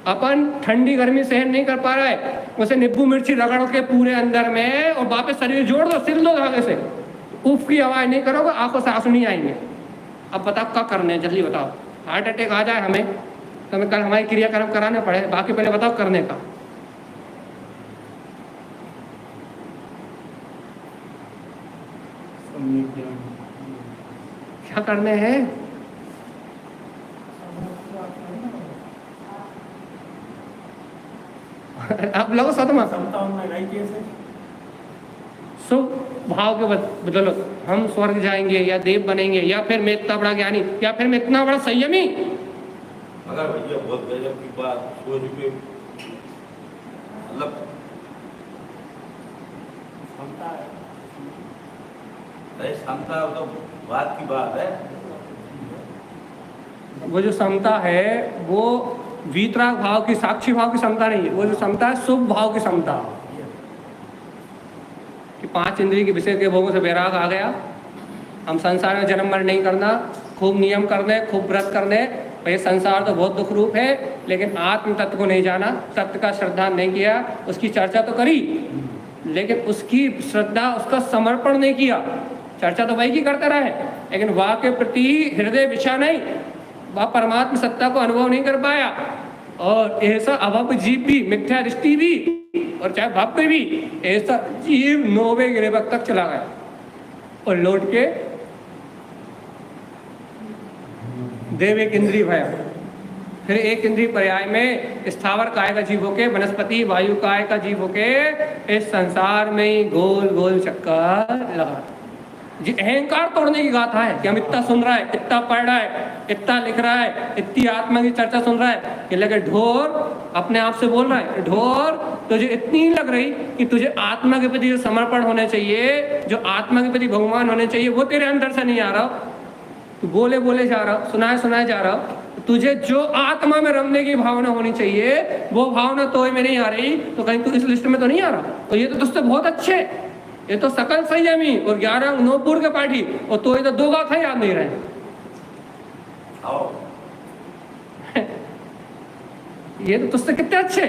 अपन ठंडी गर्मी सहन नहीं कर पा रहा है, उसे नींबू मिर्ची रगड़ के पूरे अंदर में और वापस शरीर जोड़ दो, सिल दो धागे से, उफ की आवाज नहीं करोगे, आंखों से आंसू नहीं आएंगे। अब बताओ क्या करने हैं, जल्दी बताओ। हार्ट अटैक आ जाए हमें तो हमें कल हमारी क्रियाक्रम कराने पड़े, बाकी पहले बताओ करने का। क्या करने हैं? आप लोग सतमा शुभ भाव के बदलो हम स्वर्ग जाएंगे या देव बनेंगे, या फिर मैं इतना बड़ा ज्ञानी, या फिर मैं इतना बड़ा संयमी। अगर भैया बहुत गजब की बात सोच में, मतलब क्षमता तो बात की बात है। वो जो समता है वो वीतराग भाव की, साक्षी भाव की समता नहीं है, वो जो समता है शुभ भाव की समता, कि 5 इंद्रिय के विषय के भोगों से वैराग आ गया, हम संसार में जन्म मरण नहीं करना, खूब नियम करने, खूब व्रत करने। ये संसार तो बहुत दुख रूप है, लेकिन आत्म तत्व को नहीं जाना, तत्व का श्रद्धा नहीं किया, उसकी चर्चा तो करी लेकिन उसकी श्रद्धा, उसका समर्पण नहीं किया। चर्चा तो वही की करते रहे, लेकिन वह के प्रति हृदय विछा नहीं, वह परमात्मा सत्ता को अनुभव नहीं कर पाया। और ऐसा अभव्य जीव भी, मिथ्या दृष्टि भी, और चाहे भव्य भी, ऐसा जीव 9वें ग्रह तक चला गया और लौट के देव एक इंद्रिय भया, फिर एक इंद्रिय पर्याय में स्थावर काय का जीव होके, वनस्पति वायु काय का जीव होके इस संसार में ही गोल गोल चक्कर लगा। ये अहंकार तोड़ने की गाथा है कि हम इतना सुन रहा है, इतना पढ़ रहा है, इतना लिख रहा है, इतनी आत्मा की चर्चा सुन रहा है, कि लगे ढोर अपने आप से बोल रहा है, ढोर तुझे इतनी लग रही कि तुझे आत्मा के प्रति जो समर्पण होने चाहिए, जो आत्मा के प्रति भगवान होने चाहिए, वो तेरे अंदर से नहीं आ रहा। तू बोले बोले जा रहा, सुनाए जा रहा। तुझे जो आत्मा में रमने की भावना होनी चाहिए वो भावना तो में नहीं आ रही, तो कहीं तू इस लिस्ट में तो नहीं आ रहा। तो ये तो तुझसे बहुत अच्छे, ये तो सकल संयमी और 11 नौपुर के पाठी, और तो ये तो 2 गाथा याद नहीं रहे। ये तो तुझसे कितने अच्छे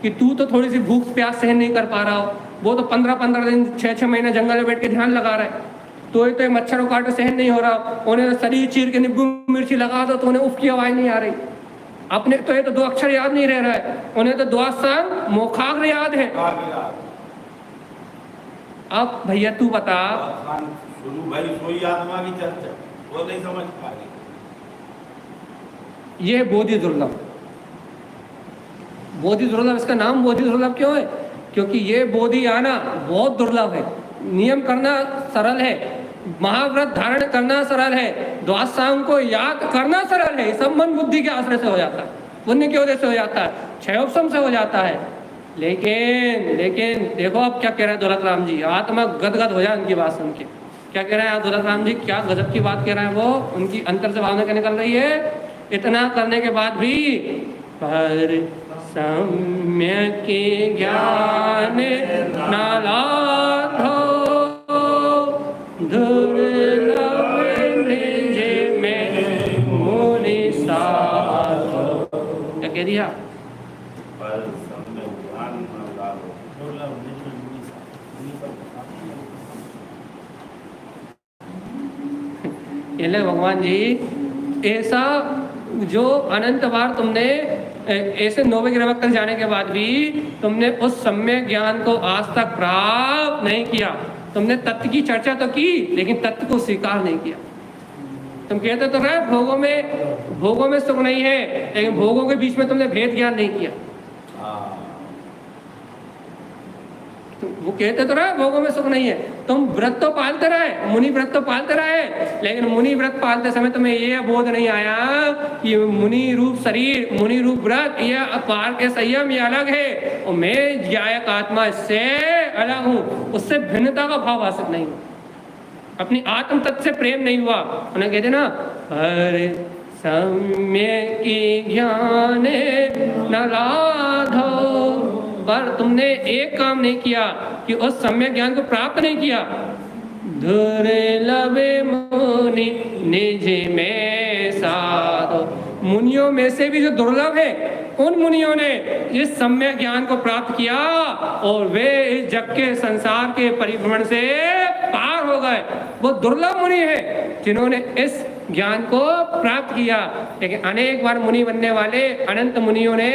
कि तू तो थोड़ी सी भूख प्यास सहन नहीं कर पा रहा हो, वो तो 15-15 दिन 6-6 महीने जंगल में बैठ के ध्यान लगा रहा है, तो ये तो मच्छरों काटे सहन नहीं हो रहा, उन्हें तो शरीर चीर के नींबू मिर्ची लगा दो तो उन्हें उफ की आवाज नहीं आ रही। अपने तो ये तो 2 अक्षर याद नहीं रह रहा है, उन्हें तो द्वादशांग मोक्षाग्र याद है। अब भैया तू बता, शुरू भाई सोई आत्मा की चर्चा वो नहीं समझ पा रही। ये बोधि दुर्लभ, बोधि दुर्लभ, इसका नाम बोधि दुर्लभ क्यों है? क्योंकि ये बोधि आना बहुत दुर्लभ है। नियम करना सरल है, महाव्रत धारण करना सरल है, द्वादशांग को याद करना सरल है, सब मन बुद्धि के आश्रय से हो जाता है, पुण्य के उदय से हो जाता है, क्षयोपशम से हो जाता है। लेकिन देखो अब क्या कह रहे हैं दौलत राम जी, आत्मा गदगद हो जाए उनकी बात सुन के। क्या कह रहे हैं दौलत राम जी, क्या गजब की बात कह रहे हैं वो, उनकी अंतर से भावना क्या निकल रही है। इतना करने के बाद भी पर सम्यक ज्ञान नालाधो दुर्लभ निज में मुनि साधो। क्या कह दिया? ये भगवान जी, ऐसा जो अनंत बार तुमने ऐसे 90 ग्रामक तक जाने के बाद भी तुमने उस सम्यक ज्ञान को आज तक प्राप्त नहीं किया। तुमने तत्व की चर्चा तो की लेकिन तत्व को स्वीकार नहीं किया। तुम कहते तो रहे भोगों में सुख नहीं है, लेकिन भोगों के बीच में तुमने भेद ज्ञान नहीं किया। वो कहते तो रहे भोगों में सुख नहीं है, तुम व्रत तो पालते रहे, मुनि व्रत तो पालते रहे, लेकिन मुनि व्रत पालते समय तुम्हें ये बोध नहीं आया कि मुनि रूप शरीर, मुनि रूप व्रत, ये पार के संयम ये अलग है और मैं ज्ञायक आत्मा इससे अलग हूँ। उससे भिन्नता का भाव हासिल नहीं हुआ, अपनी आत्म तत्व से प्रेम नहीं हुआ। उन्हें कहते ना, हरे सम्यक ज्ञान न लाधो, पर तुमने एक काम नहीं किया कि उस सम्यक ज्ञान को प्राप्त नहीं किया। दुर्लभ मुनि निज में साधो, मुनियों में से भी जो दुर्लभ है उन मुनियों ने इस सम्यक ज्ञान को प्राप्त किया और वे इस जग के संसार के परिभ्रमण से पार हो गए। वो दुर्लभ मुनि है जिन्होंने इस ज्ञान को प्राप्त किया, लेकिन अनेक बार मुनि बनने वाले अनंत मुनियों ने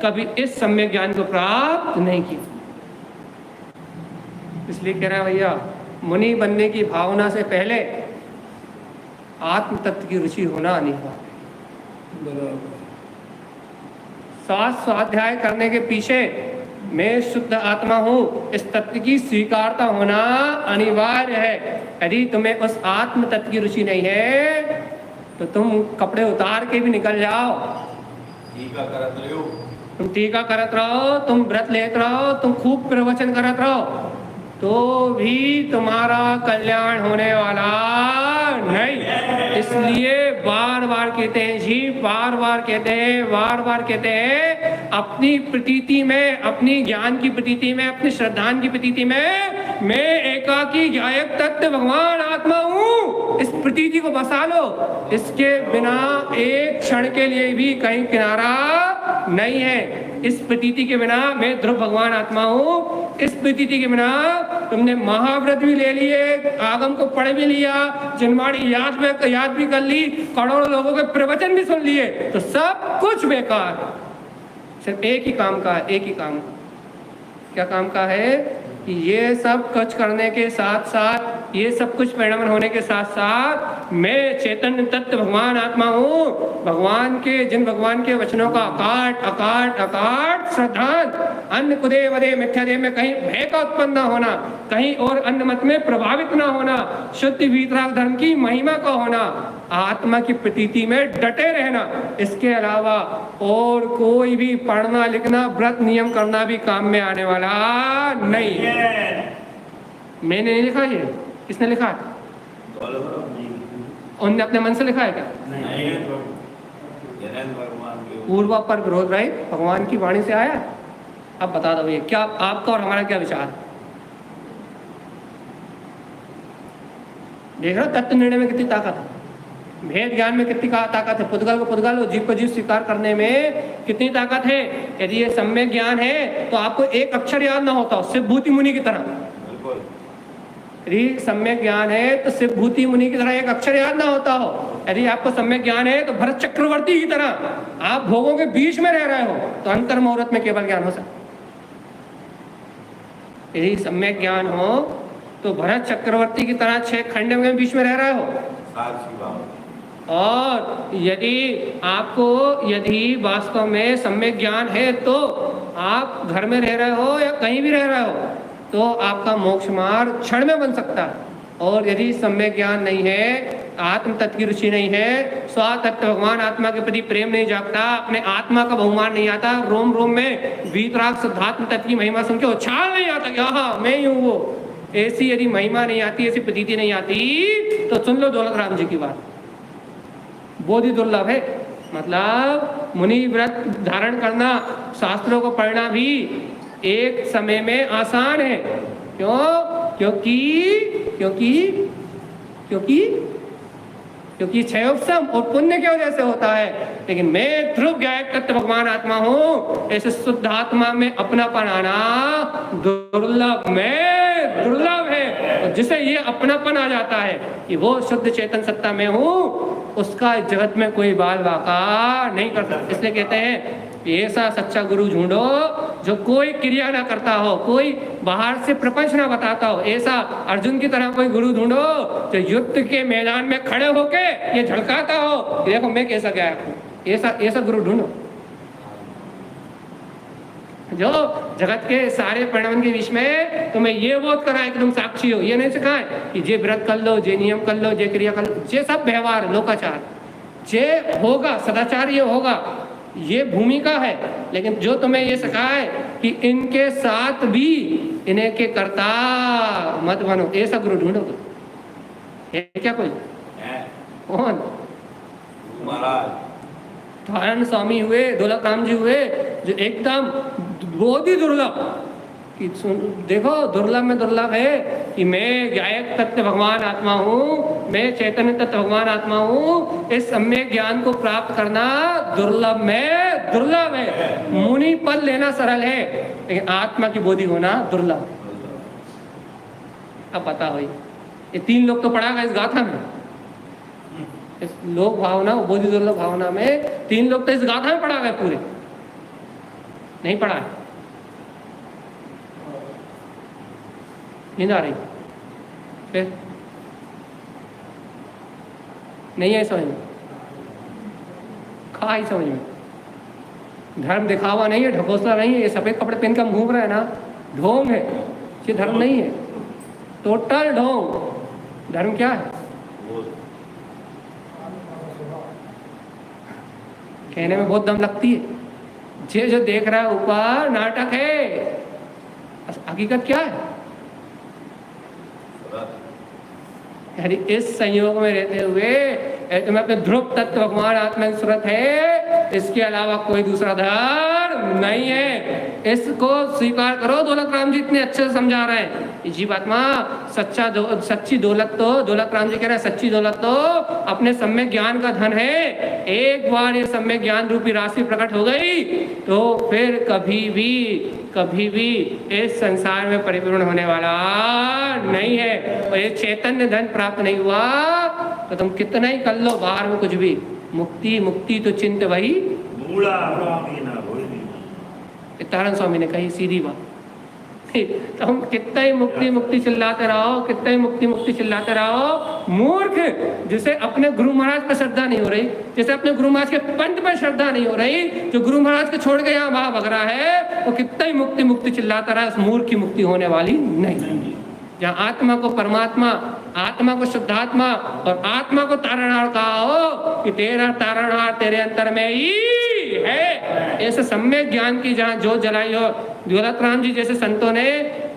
कभी इस सम्यक ज्ञान को प्राप्त नहीं किया। इसलिए कह रहा है भैया, मुनि बनने की भावना से पहले आत्म तत्व की रुचि होना अनिवार्य। स्वाध्याय करने के पीछे मैं शुद्ध आत्मा हूँ, इस तत्व की स्वीकारता होना अनिवार्य है। यदि तुम्हें उस आत्म तत्व की रुचि नहीं है तो तुम कपड़े उतार के भी निकल जाओ, टीका करत रहो, तुम टीका करत रहो, तुम व्रत लेते रहो, तुम खूब प्रवचन करत रहो, तो भी तुम्हारा कल्याण होने वाला नहीं। इसलिए बार बार कहते हैं जी, बार बार कहते हैं अपनी प्रतीति में, अपनी ज्ञान की प्रतीति में, अपनी श्रद्धान की प्रतीति में मैं एकाकी ज्ञायक तत्व भगवान आत्मा हूँ, इस प्रतीति को बसा लो। इसके बिना एक क्षण के लिए भी कहीं किनारा नहीं है। इस प्रतीति के बिना मैं ध्रुव भगवान आत्मा हूँ, इस प्रतीति के बिना तुमने महाव्रत भी ले लिए, आगम को पढ़ भी लिया, जनवाणी याद भी कर ली, करोड़ों लोगों के प्रवचन भी सुन लिए, तो सब कुछ बेकार। सिर्फ एक ही काम का है, एक ही काम का। क्या काम का है कि ये सब कुछ करने के साथ साथ, ये सब कुछ परिणमन होने के साथ साथ मैं चैतन्य तत्व भगवान आत्मा हूँ। भगवान के वचनों का अकाट अकाट अकाट श्रद्धांत, अन्न कुदे वदे मिथ्यादेह में कहीं भय का उत्पन्न न होना, कहीं और अन्य मत में प्रभावित न होना, शुद्ध वीतराग धर्म की महिमा का होना, आत्मा की प्रतीति में डटे रहना, इसके अलावा और कोई भी पढ़ना लिखना व्रत नियम करना भी काम में आने वाला नहीं है। मैंने नहीं लिखा, ये किसने लिखा है? उनने अपने मन से लिखा है क्या? नहीं, भगवान के पूर्वा पर विरोध रहित भगवान की वाणी से आया। अब बता दो ये क्या आपका और हमारा क्या विचार है? देख रहे हो तत्व निर्णय में कितनी ताकत है, भेद ज्ञान में कितनी ताकत है, पुद्गल को पुद्गल और जीव को जीव स्वीकार करने में कितनी ताकत है। यदि ये सम्यक ज्ञान है तो आपको एक अक्षर याद ना होता हो, सिर्फ भूति मुनि की तरह। यदि सम्यक ज्ञान है तो सिर्फ भूति मुनि की तरह एक अक्षर याद ना होता हो। यदि आपको सम्यक ज्ञान है तो भरत चक्रवर्ती की तरह आप भोगों के बीच में रह रहे हो तो अंतर मुहूर्त में केवल ज्ञान हो सकता। यदि सम्यक ज्ञान हो तो भरत चक्रवर्ती की तरह 6 खंड में बीच में रह रहे हो। और यदि वास्तव में सम्यक ज्ञान है तो आप घर में रह रहे हो या कहीं भी रह रहे हो तो आपका मोक्ष मार्ग क्षण में बन सकता है। और यदि सम्यक ज्ञान नहीं है, आत्म तत्व की रुचि नहीं है, स्वातत्व भगवान आत्मा के प्रति प्रेम नहीं जागता, अपने आत्मा का बहुमान नहीं आता, रोम रोम में वीतराग शुद्धात्म तत्व की महिमा सुन के उछाल नहीं आता कि हाँ मैं ही हूँ वो, ऐसी यदि महिमा नहीं आती, ऐसी प्रतीति नहीं आती तो सुन लो दौलत राम जी की बात, बोधि दुर्लभ है। मतलब मुनि व्रत धारण करना, शास्त्रों को पढ़ना भी एक समय में आसान है। क्यों? क्योंकि क्षयोपशम और पुण्य की वजह से होता है। लेकिन मैं ध्रुव ज्ञायक तत्व भगवान आत्मा हूँ, ऐसे शुद्ध आत्मा में अपनापन आना दुर्लभ है। और जिसे ये अपनापन आ जाता है कि वो शुद्ध चेतन सत्ता में हूँ, उसका जगत में कोई बाल वाका नहीं कर सकता। इसलिए कहते हैं ऐसा सच्चा गुरु ढूंढो जो कोई क्रिया ना करता हो, कोई बाहर से प्रपंच ना बताता हो। ऐसा अर्जुन की तरह कोई गुरु ढूंढो जो युद्ध के मैदान में खड़े होके ये झलकाता हो, देखो मैं कैसा गया हूँ। ऐसा गुरु ढूंढो जो जगत के सारे परिणाम के बीच में तुम्हें ये बोध कराए कि तुम साक्षी हो। ये नहीं सिखाए कि जे व्रत कर लो, जे नियम कर लो, जे क्रिया कर लो, ये सब व्यवहार लोकाचार, जे होगा सदाचार, ये होगा, ये भूमिका है। लेकिन जो तुम्हें ये सिखाए कि इनके साथ भी इन्हें के करता मत बनो, ऐसा गुरु ढूंढोगे। है क्या कोई? कौन? महाराज धारण स्वामी हुए, दौलत राम जी हुए, जो एकदम बहुत ही दुर्लभ कि देखो दुर्लभ में दुर्लभ है कि मैं ज्ञायक तत्व भगवान आत्मा हूँ, मैं चैतन्य तत्व भगवान आत्मा हूँ। इस सम्यक ज्ञान को प्राप्त करना दुर्लभ में दुर्लभ है। मुनि पद लेना सरल है, लेकिन आत्मा की बोधि होना दुर्लभ। अब पता हो ये 3 लोग तो पढ़ा गया इस गाथा में, इस लोक भावना बोधि दुर्लभ भावना में 3 लोग तो इस गाथा में पढ़ा गए, पूरे नहीं पढ़ा है। नींद आ रही? फिर नहीं है समझ में, खा ही समझ में। धर्म दिखावा नहीं है, ढकोसला नहीं है। ये सफेद कपड़े पहन कर हम घूम रहे हैं ना, ढोंग है, ये धर्म नहीं है, टोटल ढोंग। धर्म क्या है? कहने में बहुत दम लगती है। ये जो देख रहा है ऊपर नाटक है, हकीकत क्या है? यानी इस संयोग में रहते हुए तुम्हें अपने ध्रुव तत्व भगवान आत्मा की सूरत है, इसके अलावा कोई दूसरा धर्म नहीं है। इसको स्वीकार करो। दौलत राम जी इतने अच्छे से समझा रहे हैं। जीवात्मा सच्ची दौलत तो, दौलत राम जी कह रहे हैं सच्ची दौलत तो अपने सम्यक ज्ञान का धन है। एक बार ये सम्यक ज्ञान रूपी राशि प्रकट हो गई तो फिर कभी भी इस संसार में परिपूर्ण होने वाला नहीं है। और ये चैतन्य धन प्राप्त नहीं हुआ तो तुम कितना ही कर लो बाहर में कुछ भी, मुक्ति तो चिंत वही तारण स्वामी ने कही सीधी बात। तुम कितना ही मुक्ति मुक्ति चिल्लाते रहो, कितना ही मुक्ति मुक्ति चिल्लाते रहो, मूर्ख जिसे अपने गुरु महाराज पर श्रद्धा नहीं हो रही, जिसे अपने गुरु महाराज के पंथ पर श्रद्धा नहीं हो रही, जो गुरु महाराज को छोड़ के यहाँ वहां भग रहा है, वो कितना ही मुक्ति मुक्ति चिल्लाता रहा, उस मूर्ख की मुक्ति होने वाली नहीं। जहाँ आत्मा को परमात्मा, आत्मा को शुद्धात्मा और आत्मा को तारणहार कहा हो कि तेरा तारणहार तेरे अंतर में ही है, ऐसे सम्यक ज्ञान की जहाँ जोत जलाई हो। दौलत राम जी जैसे संतों ने,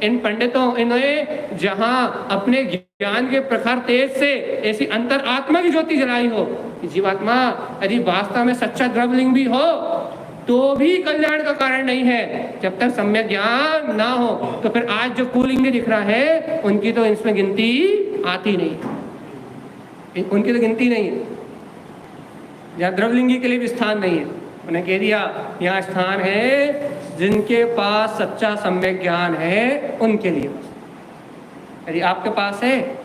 इन पंडितों, इन्हें जहाँ अपने ज्ञान के प्रखर तेज से ऐसी अंतर आत्मा की ज्योति जलाई हो, जीवात्मा यदि वास्तव में सच्चा द्रव्यलिंग भी हो तो भी कल्याण का कारण नहीं है। जब तक सम्यक ज्ञान ना हो तो फिर आज जो कुलिंग दिख रहा है उनकी तो इसमें गिनती आती नहीं, उनकी तो गिनती नहीं है। जहाँ द्रव्यलिंगी के लिए भी स्थान नहीं है, उन्हें कह दिया यहाँ स्थान है जिनके पास सच्चा सम्यक ज्ञान है उनके लिए। यदि आपके पास है,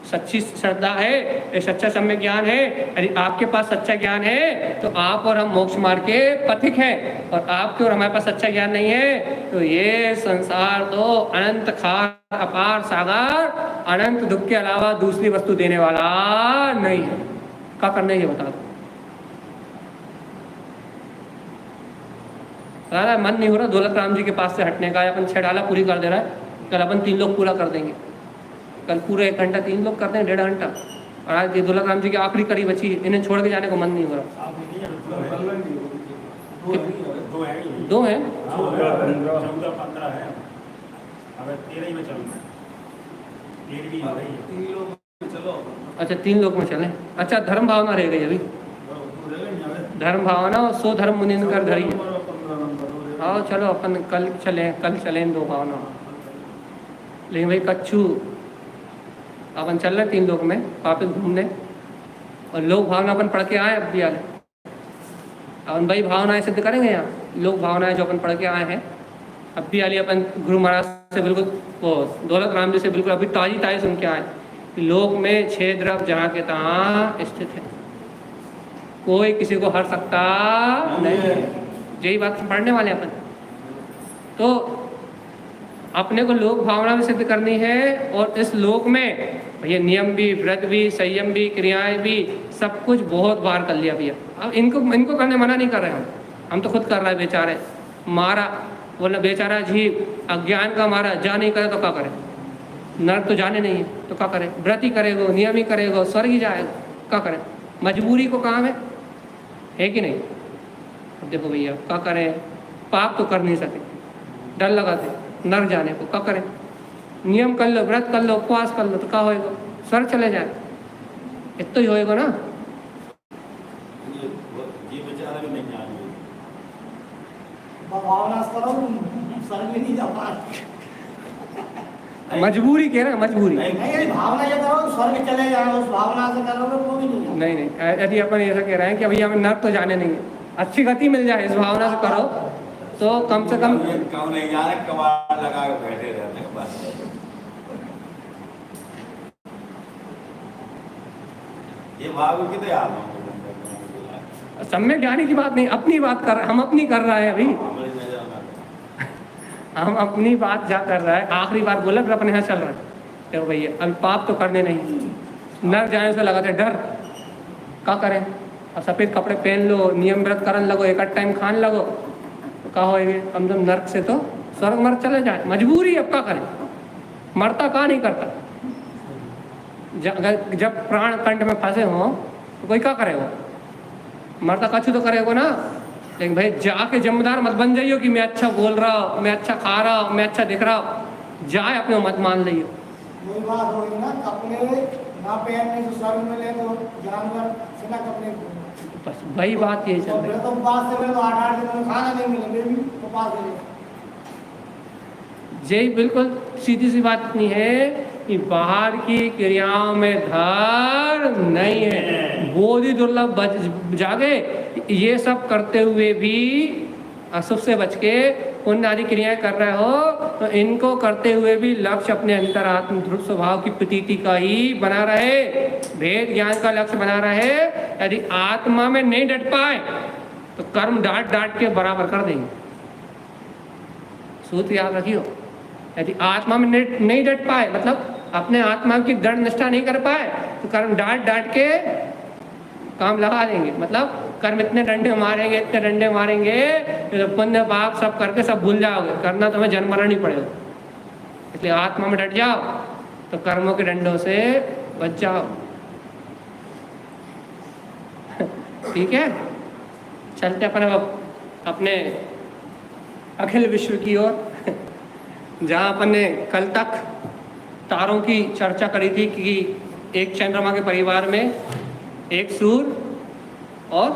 सच्ची श्रद्धा है, ये सच्चा सम्यक ज्ञान है, यदि आपके पास सच्चा ज्ञान है तो आप और हम मोक्ष मार्ग के पथिक हैं, और आपके और हमारे पास सच्चा ज्ञान नहीं है तो ये संसार तो अनंत खार अपार सागर, अनंत दुख के अलावा दूसरी वस्तु देने वाला नहीं है। क्या करना है ये बता दो। मन नहीं हो रहा दौलत राम जी के पास से हटने का, अपन 6 डाला पूरी कर दे रहा है, कल अपन 3 लोग पूरा कर देंगे, कल पूरे 1 घंटा 3 लोग करते हैं, 1.5 घंटा। और आज ये दौलत राम जी की आखिरी कड़ी बची, इन्हें छोड़ के जाने को मन नहीं हो रहा। 2 है, 14-15 है, अब 13 में चलना है। अच्छा 3 लोग में चले। अच्छा धर्म भावना रह गई अभी, धर्म भावना और 100 धर्म मुनिंदर धरी। आओ चलो अपन कल चले 2 भावना। लेकिन भाई कच्छू अपन चल रहे 3 लोग में वापिस घूमने, और लोग भावना अपन पढ़ के आए अब भी आए, अपन भाई भावनाएं सिद्ध करेंगे यहाँ। लोग भावनाएं जो अपन पढ़ के आए हैं अब भी आली, अपन गुरु महाराज से बिल्कुल, वो दौलत राम जी से बिल्कुल अभी ताजी सुन के आए। लोक में 6 द्रव्य जहाँ के तहाँ स्थित है, कोई किसी को हर सकता नहीं। यही बात पढ़ने वाले अपन। तो अपने को लोक भावना भी सिद्ध करनी है, और इस लोक में भैया नियम भी, व्रत भी, संयम भी, क्रियाएं भी, सब कुछ बहुत बार कर लिया भैया। अब इनको करने मना नहीं कर रहे हम तो खुद कर रहे हैं। बेचारे मारा, बोला बेचारा जीव अज्ञान का मारा, जा नहीं करे तो क्या करे, नर्क तो जाने नहीं है तो क्या करे, व्रत ही करेगो, नियम ही करेगो, स्वर्ग ही जाएगा, क्या करे, मजबूरी को काम है कि नहीं। अब देखो भैया क्या करें, पाप तो कर नहीं सके, डर लगाते नर्क जाने को, क्या करें, नियम कर लो, व्रत कर लो, उपवास कर लो तो क्या होएगा, स्वर्ग चले जाए, इतना ही होएगा ना। ये बेचारा भी नहीं जाने मजबूरी कह रहे हैं, मजबूरी भावना ये करो स्वर्ग चले जाए, उस भावना से करोगे वो भी नहीं। यदि अपन ऐसा कह रहे हैं कि भैया हमें नर्क तो जाने नहीं है, अच्छी गति मिल जाए इस भावना से करो तो कम से कम नहीं जाने, कबाड़ लगा के बैठे रहते हैं बस। ये भाव कितने आप सम्यक ज्ञानी की बात नहीं, अपनी बात कर, हम अपनी कर रहे हैं अभी, हम अपनी बात जा कर रहा है। आखिरी बार बोला फिर अपने यहाँ चल रहा है। देखो भैया अभी पाप तो करने नहीं, नर्क जाने से लगाते डर, क्या करें, अब सफ़ेद कपड़े पहन लो, नियम व्रत करन लगो, एक टाइम खान लगो तो क्या होएगा, कम से कम नर्क से तो स्वर्ग मर्ग चले जाए, मजबूरी। अब क्या करें, मरता कहाँ नहीं करता, जब प्राण कंठ में फंसे हो तो कोई क्या करेगा, मरता कछु तो करेगा ना। लेकिन भाई जाके जमींदार मत बन जाइयो कि मैं अच्छा बोल रहा हूँ, मैं अच्छा खा रहा हूँ, मैं अच्छा दिख रहा हूँ, जाए अपने मत मान लियो। वही बात होगी ना, कपड़े ना पहनने तो स्वर्ग में ले दो, जानवर से ना कपड़े, बस वही बात यही चल रही है। तो पास से तो 8-8 दिन में खाना नहीं मिले, फिर भी तो पास ले। यही बिल्कुल सीधी सी बात नहीं है कि बाहर की क्रियाओं में धर्म नहीं है, बोधि दुर्लभ जागे। ये सब करते हुए भी अशुभ से बच के पुण्य आदि क्रियाएं कर रहे हो तो इनको करते हुए भी लक्ष्य अपने अंतरात्म ध्रुव स्वभाव की प्रतीति का ही बना रहे, भेद ज्ञान का लक्ष्य बना रहे। यदि आत्मा में नहीं डट पाए तो कर्म डांट डांट के बराबर कर देंगे। सूत्र याद रखियो, यदि आत्मा में नहीं डट पाए, मतलब अपने आत्मा की दृढ़ निष्ठा नहीं कर पाए, तो कर्म डांट डांट के काम लगा देंगे। मतलब कर्म इतने डंडे मारेंगे तो पुण्य पाप सब करके सब भूल जाओगे, करना तुम्हें जन्म मरण ही पड़ेगा। इसलिए आत्मा में डट जाओ तो कर्मों के डंडों से बच जाओ। ठीक है, चलते अपन अब अपने अखिल विश्व की ओर, जहाँ अपन ने कल तक तारों की चर्चा करी थी कि एक चंद्रमा के परिवार में एक सूर्य और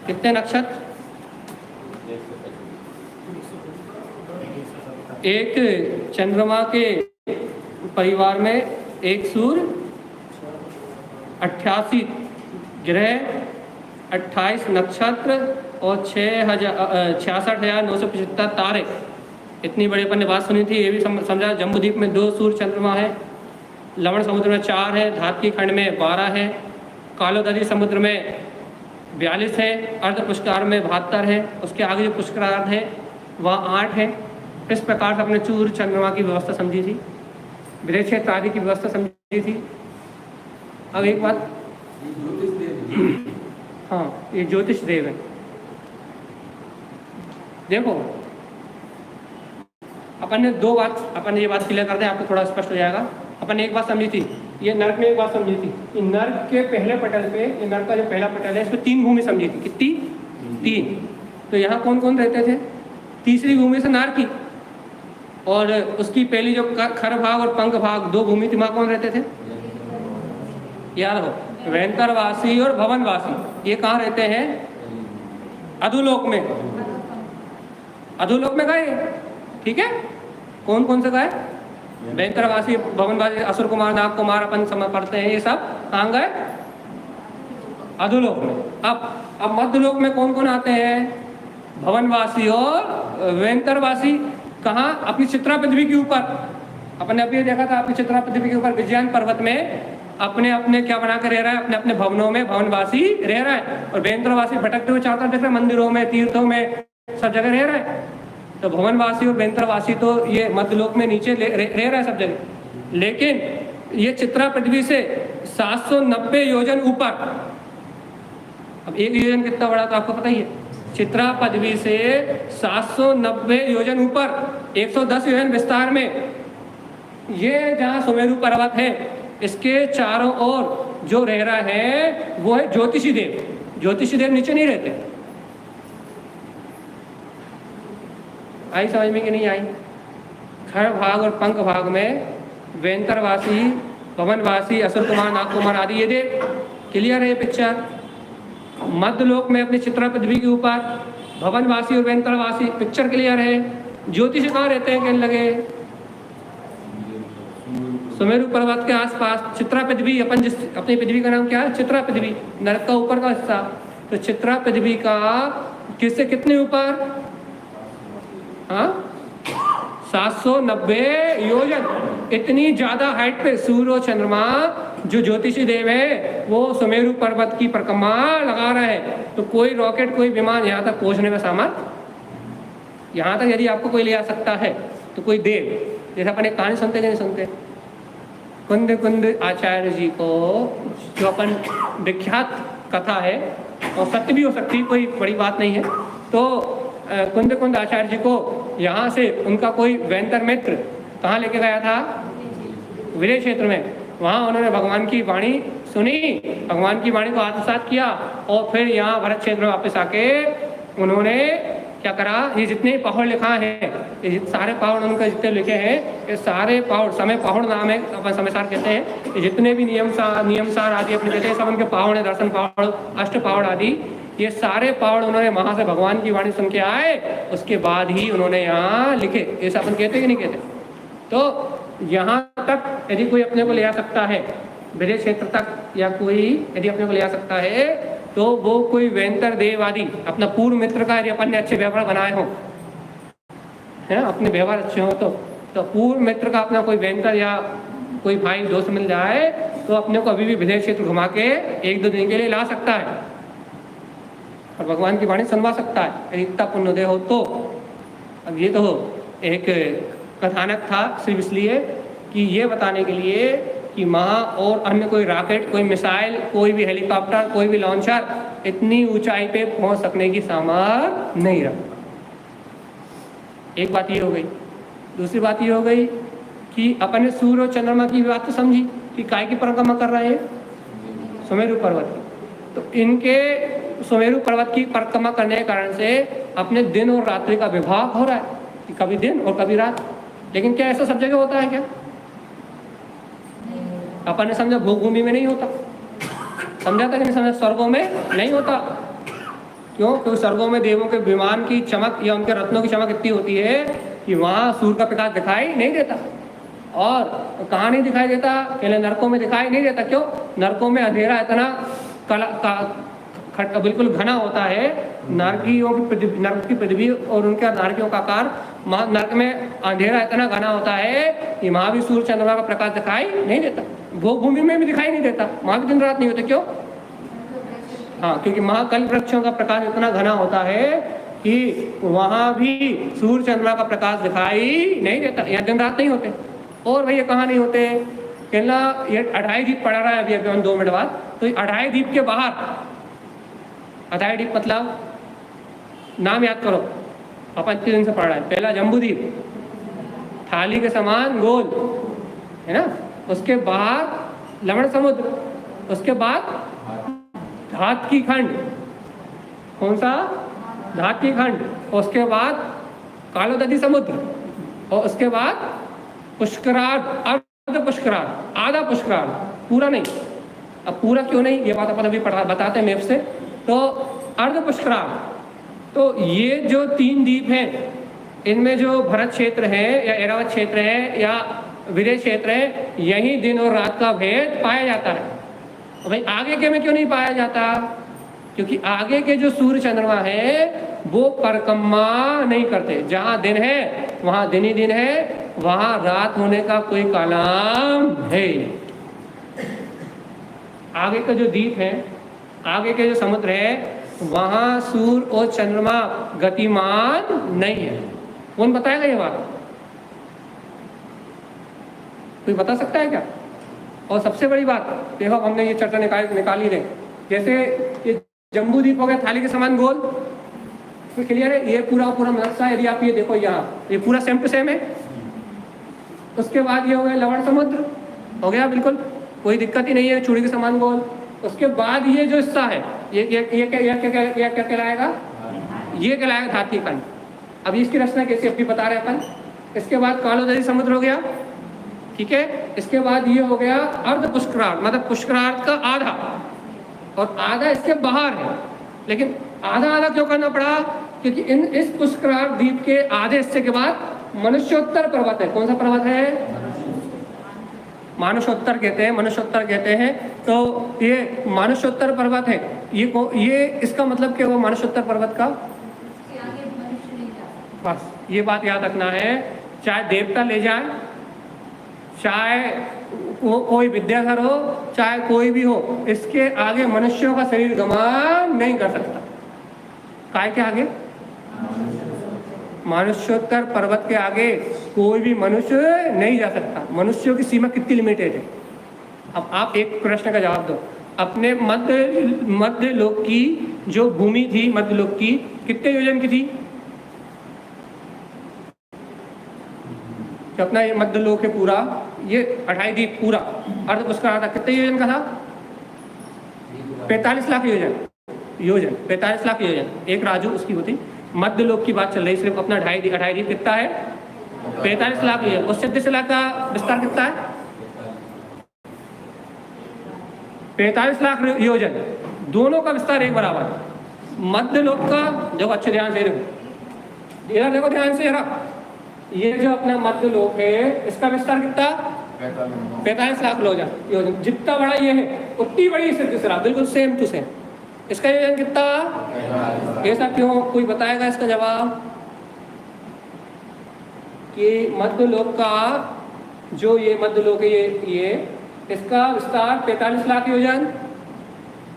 कितने नक्षत्र, एक चंद्रमा के परिवार में एक सूर्य, 88 ग्रह, 28 नक्षत्र और 66,975 तारे। इतनी बड़ी अपन ने बात सुनी थी। ये भी समझा जम्बूद्वीप में 2 सूर्य चंद्रमा है, लवण समुद्र में 4 है, धातकी खंड में 12 है, कालोदरी समुद्र में 42 है, अर्ध पुष्कर में 72 है, उसके आगे जो पुष्करार्ध है वहाँ 8 है। इस प्रकार से अपने सूर्य चंद्रमा की व्यवस्था समझी थी, विदेश क्षेत्र आदि की व्यवस्था समझी थी। अब एक बात, हाँ ये ज्योतिष देव है। देखो अपन ने ये बात क्लियर कर दें, आपको थोड़ा स्पष्ट हो जाएगा। अपन ने एक बात समझी थी, ये नर्क में एक बात समझी थी कि नर्क के पहले पटल पे, ये नर्क का जो पहला पटल है, इस पर 3 भूमि समझी थी। कितनी? 3। तो यहाँ कौन कौन रहते थे? तीसरी भूमि से नारकी, और उसकी पहली जो खर भाग और पंख भाग 2 भूमि थी, वहाँ कौन रहते थे? याद हो, वैंतरवासी और भवनवासी। ये कहाँ रहते हैं? अधोलोक में। अधोलोक में गए, ठीक है। कौन कौन से गए? वैंतरवासी, भवनवासी, असुर कुमार, नाग कुमार अपन समय पढ़ते हैं, ये सब कहाँ गए? अधोलोक में। अब मध्यलोक में कौन कौन आते हैं? भवनवासी और वैंतरवासी। कहाँ? अपनी चित्रा पृथ्वी के ऊपर। अपन ने अभी देखा था, अपनी चित्रा पृथ्वी के ऊपर विजयन पर्वत में अपने अपने क्या बना के रह रहा है? अपने अपने भवनों में भवनवासी रह रहा है, और वैंतरवासी भटकते हुए चारों तरफ देख रहे हैं, मंदिरों में, तीर्थों में, सब जगह रह रहा है। तो भवनवासी और वैंतरवासी तो ये मध्यलोक में नीचे रह रहा है सब जगह। लेकिन ये चित्रा पृथ्वी से 790 योजन ऊपर। अब एक योजन कितना बड़ा, तो आपको पता ही है। चित्रा पृथ्वी से 790 योजन ऊपर, 110 योजन विस्तार में, ये जहाँ सुमेरु पर्वत है, इसके चारों ओर जो रह रहा है वो है ज्योतिषी देव। ज्योतिषी देव नीचे नहीं रहते। आई समझ में कि नहीं आई? खर भाग और पंख भाग में वैंतरवासी, भवनवासी, असुर कुमार, नाग कुमार आदि ये देव। क्लियर है ये पिक्चर? मध्यलोक में अपनी चित्रा पृथ्वी के ऊपर भवनवासी और वैंतरवासी, पिक्चर क्लियर है। ज्योतिषी कहाँ रहते हैं? कहने लगे सुमेरु पर्वत के आसपास। चित्रा पृथ्वी, अपन जिस अपनी पृथ्वी का नाम क्या है? चित्रा पृथ्वी, नरक का ऊपर का हिस्सा। तो चित्रा पृथ्वी का किससे कितने ऊपर? हाँ, 790 योजन। इतनी ज्यादा हाइट पे सूर्य और चंद्रमा, जो ज्योतिषी देव है, वो सुमेरु पर्वत की परिक्रमा लगा रहे हैं। तो कोई रॉकेट, कोई विमान यहाँ तक पहुँचने में सामर्थ, यहाँ तक यदि आपको कोई ले आ सकता है तो कोई देव। जैसे अपन एक कहानी सुनते कि नहीं सुनते? कुंद आचार्य जी को, जो अपन विख्यात कथा है और सत्य भी हो सकती है, कोई बड़ी बात नहीं है। तो कुंद आचार्य जी को यहाँ से उनका कोई वैंतर मित्र कहाँ लेके गया था? विदेश क्षेत्र में। वहाँ उन्होंने भगवान की वाणी सुनी, भगवान की वाणी को आत्मसात किया, और फिर यहाँ भरत क्षेत्र में वापस आके उन्होंने क्या करा? ये जितने पहाड़ लिखा है, ये सारे पहाड़ उनके जितने लिखे हैं, ये सारे पहाड़, समय पहाड़ नाम है, अपन समयसार कहते हैं। ये जितने भी नियमसार आदि अपने कहते हैं, सब उनके पहाड़ है, दर्शन पहाड़, अष्ट पहाड़ आदि। ये सारे पहाड़ उन्होंने वहाँ से भगवान की वाणी सुन के आए, उसके बाद ही उन्होंने यहाँ लिखे। ऐसा अपन कहते कि नहीं कहते? तो यहाँ तक यदि कोई अपने को ले आ सकता है, विदेश क्षेत्र तक, या कोई यदि अपने को ले आ सकता है, तो वो कोई वैंतर देव आदि अपना पूर्व मित्र का यदि अपन ने अच्छे व्यवहार बनाए हो, है अपने व्यवहार अच्छे हो, तो पूर्व मित्र का अपना कोई वैंतर या कोई भाई दोस्त मिल जाए, तो अपने को अभी भी विदेश क्षेत्र घुमा के 1-2 दिन के लिए ला सकता है और भगवान की वाणी सुनवा सकता है, यदि इतना पुण्योदय हो तो। अब ये तो एक कथानक था सिर्फ इसलिए कि ये बताने के लिए कि वहाँ और अन्य कोई रॉकेट, कोई मिसाइल, कोई भी हेलीकॉप्टर, कोई भी लॉन्चर इतनी ऊंचाई पे पहुंच सकने की सामर्थ्य नहीं रखता। एक बात ये हो गई। दूसरी बात ये हो गई कि अपने सूर्य और चंद्रमा की बात तो समझी कि काय की परिक्रमा कर रहे हैं, सुमेरु पर्वत की। तो इनके सुमेरु पर्वत की परिक्रमा करने के कारण से अपने दिन और रात्रि का विभाग हो रहा है कि कभी दिन और कभी रात। लेकिन क्या ऐसा सब जगह होता है क्या? अपन ने समझा भूमि में नहीं होता, समझा था कि नहीं समझा? स्वर्गों में नहीं होता। क्यों? क्योंकि स्वर्गों में देवों के विमान की चमक या उनके रत्नों की चमक इतनी होती है कि वहाँ सूर्य का प्रकाश दिखाई नहीं देता। और कहाँ नहीं दिखाई देता? पहले नरकों में दिखाई नहीं देता। क्यों? नरकों में अंधेरा इतना बिल्कुल घना होता है, नरक की पृथ्वी और उनके नारकियों का आकार, नरक में अंधेरा इतना घना होता है कि वहाँ भी सूर्य चंद्रमा का प्रकाश दिखाई नहीं देता। भूमि में भी दिखाई नहीं देता, वहाँ भी दिन रात नहीं होते। क्यों? हाँ, क्योंकि महाकल्प वृक्षों का प्रकाश इतना घना होता है कि वहाँ भी सूर्य चंद्रमा का प्रकाश दिखाई नहीं देता, या दिन रात नहीं होते। और भैया कहाँ नहीं होते? कहना ये अढ़ाई द्वीप पढ़ा रहा है अभी 2 मिनट बाद। तो अढ़ाई द्वीप के बाहर, अढ़ाई द्वीप मतलब नाम याद करो, अपन इतने दिन से पढ़ रहा है। पहला जम्बू द्वीप, थाली के समान गोल है ना, उसके बाद लवण समुद्र, उसके बाद धात की खंड, कौन सा? धात की खंड, उसके बाद कालोदधी समुद्र, और उसके बाद पुष्करार्ध, अर्ध पुष्करार्ध, आधा पुष्करार्ध, पूरा नहीं। अब पूरा क्यों नहीं, ये बात अपन अभी बताते हैं मैप से। तो अर्ध पुष्करार्ध, तो ये जो 3 द्वीप हैं, इनमें जो भरत क्षेत्र है या ऐरावत क्षेत्र है या विदेश क्षेत्र है, यही दिन और रात का भेद पाया जाता है। तो भाई आगे के में क्यों नहीं पाया जाता? क्योंकि आगे के जो सूर्य चंद्रमा है वो परिक्रमा नहीं करते। जहाँ दिन है वहाँ दिन ही दिन है, वहाँ रात होने का कोई कालाम है। आगे का जो द्वीप है, आगे के जो समुद्र है, वहाँ सूर्य और चंद्रमा गतिमान नहीं है। कौन बताएगा ये बात? कोई बता सकता है क्या? और सबसे बड़ी बात देखो, हमने ये चर्चा निकाली है। जैसे ये जम्बू द्वीप हो गया थाली के समान गोल, क्लियर है? ये पूरा नक्शा, यदि आप ये देखो यहाँ, ये पूरा सेम टू सेम है। उसके बाद ये हो गया लवण समुद्र, हो गया बिल्कुल, कोई दिक्कत ही नहीं है, चूड़ी के समान गोल। उसके बाद ये जो हिस्सा है, ये क्या कहलाएगा? ये कहलाएगा धाती खंड। अब इसकी रचना कैसे अभी बता रहे अपन। इसके बाद कालोदधी समुद्र हो गया, ठीक है। इसके बाद ये हो गया अर्ध पुष्करार्ध, मतलब पुष्करार्ध का आधा, और आधा इसके बाहर है। लेकिन आधा आधा क्यों करना पड़ा? क्योंकि इस पुष्करार्ध द्वीप के आधे हिस्से के बाद मनुष्योत्तर पर्वत है। कौन सा पर्वत है? मानुषोत्तर कहते हैं, मनुष्योत्तर कहते हैं। तो ये मानुषोत्तर पर्वत है। ये इसका मतलब क्या हुआ मानुषोत्तर पर्वत का? बस ये बात याद रखना है। चाहे देवता ले जाए, चाहे कोई विद्याधर हो, चाहे कोई भी हो, इसके आगे मनुष्यों का शरीर गमन नहीं कर सकता। काय के आगे? मानुष्योत्तर पर्वत के आगे कोई भी मनुष्य नहीं जा सकता। मनुष्यों की सीमा कितनी लिमिटेड है? अब आप एक प्रश्न का जवाब दो। अपने मध्य लोक की जो भूमि थी, मध्य लोक की कितने योजन की थी? तो अपना ये मध्य लोक है पूरा, ये 28 द्वीप पूरा अर्ध पुष्करार्ध था, कितने योजन का था? 45 लाख योजन 45 लाख योजन। एक राजू उसकी होती। मध्य लोक की बात चल रही, सिर्फ अपना 28 द्वीप कितना है? 45 लाख योजन। और 37 लाख का विस्तार कितना है? 45 लाख योजन, दोनों का विस्तार एक बराबर। मध्य लोक का जो अच्छे ध्यान से देखो, इधर देखो ध्यान से जरा, ये जो अपना मध्य लोक है इसका विस्तार कितना? 45 लाख योजन। जितना बड़ा ये है उतनी बड़ी इसरा, बिल्कुल सेम टू सेम। इसका योजन कितना? ऐसा क्यों? कोई बताएगा इसका जवाब? कि मध्य लोक का जो ये मध्य लोक है, ये इसका विस्तार 45 लाख योजन,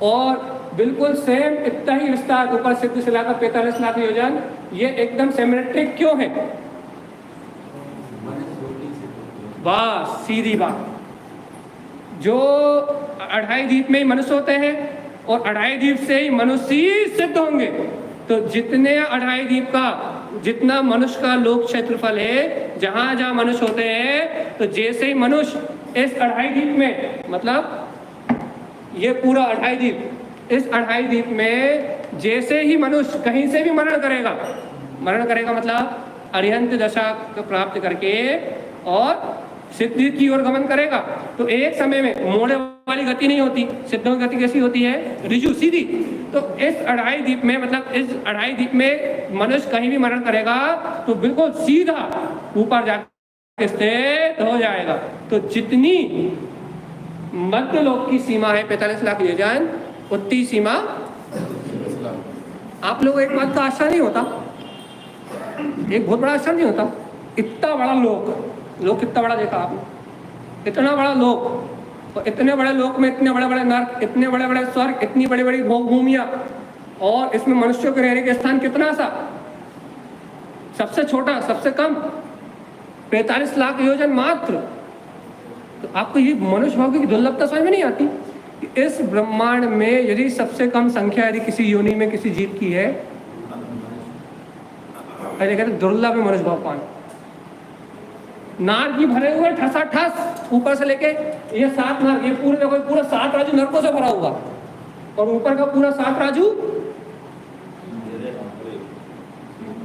और बिल्कुल सेम इतना ही विस्तार ऊपर सिद्ध शिला का 45 लाख योजन, ये एकदम सिमेट्रिक क्यों है? बस सीधी बात, जो 2.5 दीप में ही मनुष्य होते हैं और 2.5 दीप से ही मनुष्य ही सिद्ध होंगे। तो जितने 2.5 दीप का जितना मनुष्य का लोक क्षेत्रफल है, जहां जहां मनुष्य होते हैं, तो जैसे ही मनुष्य इस 2.5 दीप में, मतलब ये पूरा 2.5 दीप, इस 2.5 दीप में जैसे ही मनुष्य कहीं से भी मरण करेगा मतलब अरिहंत दशा को प्राप्त करके और सिद्धि की ओर गमन करेगा, तो एक समय में मोड़े वाली गति नहीं होती। सिद्धों की गति कैसी होती है? रिजु सीधी। तो इस 2.5 दीप में, मतलब इस 2.5 दीप में मनुष्य कहीं भी मरण करेगा तो बिल्कुल सीधा ऊपर जाकर स्थित हो जाएगा। तो जितनी मध्य लोक की सीमा है 45 लाख योजन, उतनी सीमा आप लोगों को एक बात का आश्चर्य नहीं होता? एक बहुत बड़ा आश्चर्य नहीं होता? इतना बड़ा लोक कितना बड़ा देखा आपने? इतना बड़ा लोक, और इतने बड़े लोक में इतने बड़े बड़े नर्क, इतने बड़े बड़े स्वर्ग, इतनी बड़ी बड़ी भोग भूमियां, और इसमें मनुष्यों के रहने के स्थान कितना सा? सबसे छोटा, सबसे कम 45 लाख योजन मात्र। तो आपको ये मनुष्य भाव की दुर्लभता समझ में नहीं आती? इस ब्रह्मांड में यदि सबसे कम संख्या यदि किसी योनि में किसी जीव की है, अरे कहते दुर्लभ है मनुष्य भाव पाना। नार की भरे हुए ठस ऊपर से लेके ये 7 नार, ये पूरे देखो पूरा 7 राजू नरकों से भरा हुआ, और ऊपर का पूरा 7 राजू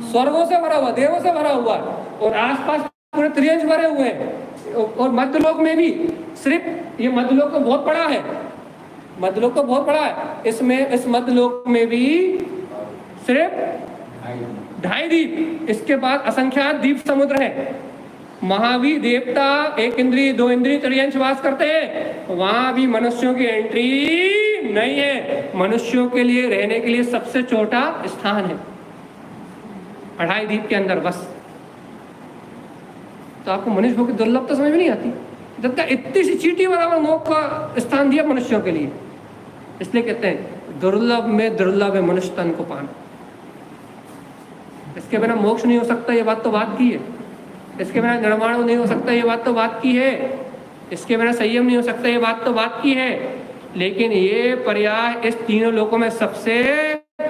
स्वर्गों से भरा हुआ, देवों से भरा हुआ, और आसपास पूरे त्रियंश भरे हुए हैं। और मध्यलोक में भी सिर्फ ये मध्यलोक तो बहुत बड़ा है, मध्यलोक तो बहुत बड़ा है, इसमें इस मध्यलोक में भी सिर्फ 2.5 दीप, इसके बाद असंख्यात द्वीप समुद्र है। महावीर देवता 1 इंद्रिय 2 इंद्रिय त्रियंश वास करते हैं, वहां भी मनुष्यों की एंट्री नहीं है। मनुष्यों के लिए रहने के लिए सबसे छोटा स्थान है 2.5 दीप के अंदर बस। तो आपको मनुष्य भोग की दुर्लभता समझ में नहीं आती? जब तक इतनी सी चींटी बराबर मोक्ष का स्थान दिया मनुष्यों के लिए, इसलिए कहते हैं दुर्लभ में दुर्लभ है मनुष्य तन को पाना। इसके बिना मोक्ष नहीं हो सकता, ये बात तो बात की है। इसके बिना निर्माण नहीं हो सकता, ये बात तो बात की है। इसके बिना संयम नहीं हो सकता, ये बात तो बात की है। लेकिन ये पर्याय इस तीनों लोकों में सबसे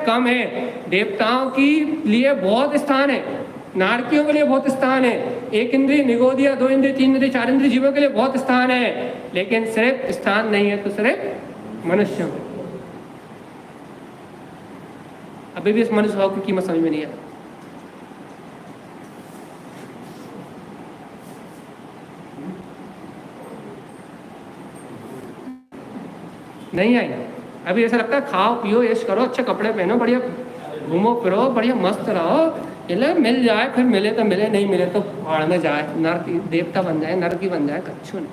कम है। देवताओं के लिए बहुत स्थान है, नारकियों के लिए बहुत स्थान है, 1 इंद्रिय निगोदिया 2 इंद्रिय 3 इंद्रिय 4 इंद्रिय जीवों के लिए बहुत स्थान है, लेकिन सिर्फ स्थान नहीं है तो सिर्फ मनुष्यों में। अभी भी इस मनुष्य भाव की कीमत समझ में नहीं आई। नहीं आई। अभी ऐसा लगता है खाओ पियो ऐश करो, अच्छे कपड़े पहनो, बढ़िया घूमो फिरो, बढ़िया मस्त रहो, चले मिल जाए, फिर मिले तो मिले, नहीं मिले तो पहाड़ में जाए, नर देवता बन जाए, नर की बन जाए, कच्छू नहीं,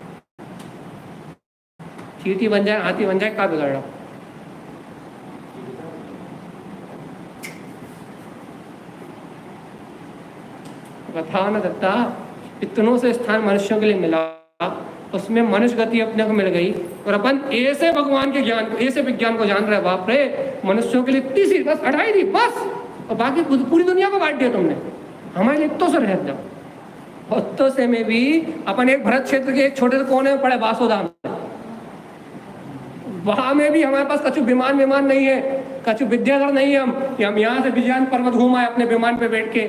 चींटी बन जाए, हाथी बन जाए, क्या बिगड़ रहा? बताओ ना दत्ता, इतनों से स्थान मनुष्यों के लिए मिला, उसमें मनुष्य गति अपने को मिल गई, और अपन ऐसे भगवान के ज्ञान को, ऐसे विज्ञान को जान रहे हैं। बाप रे, मनुष्यों के लिए इतनी सी बस 2.5 दी बस, और बाकी पूरी दुनिया को बांट दिया तुमने। हमारे लिए इतों से रह जब उतों से में भी अपन एक भरत क्षेत्र के एक छोटे से कोने में पड़े बासोदा में, वहां में भी हमारे पास कछु विमान नहीं है, कछु विद्याधर नहीं है। हम यहाँ से विजयन पर्वत घूमाए अपने विमान पे बैठ के,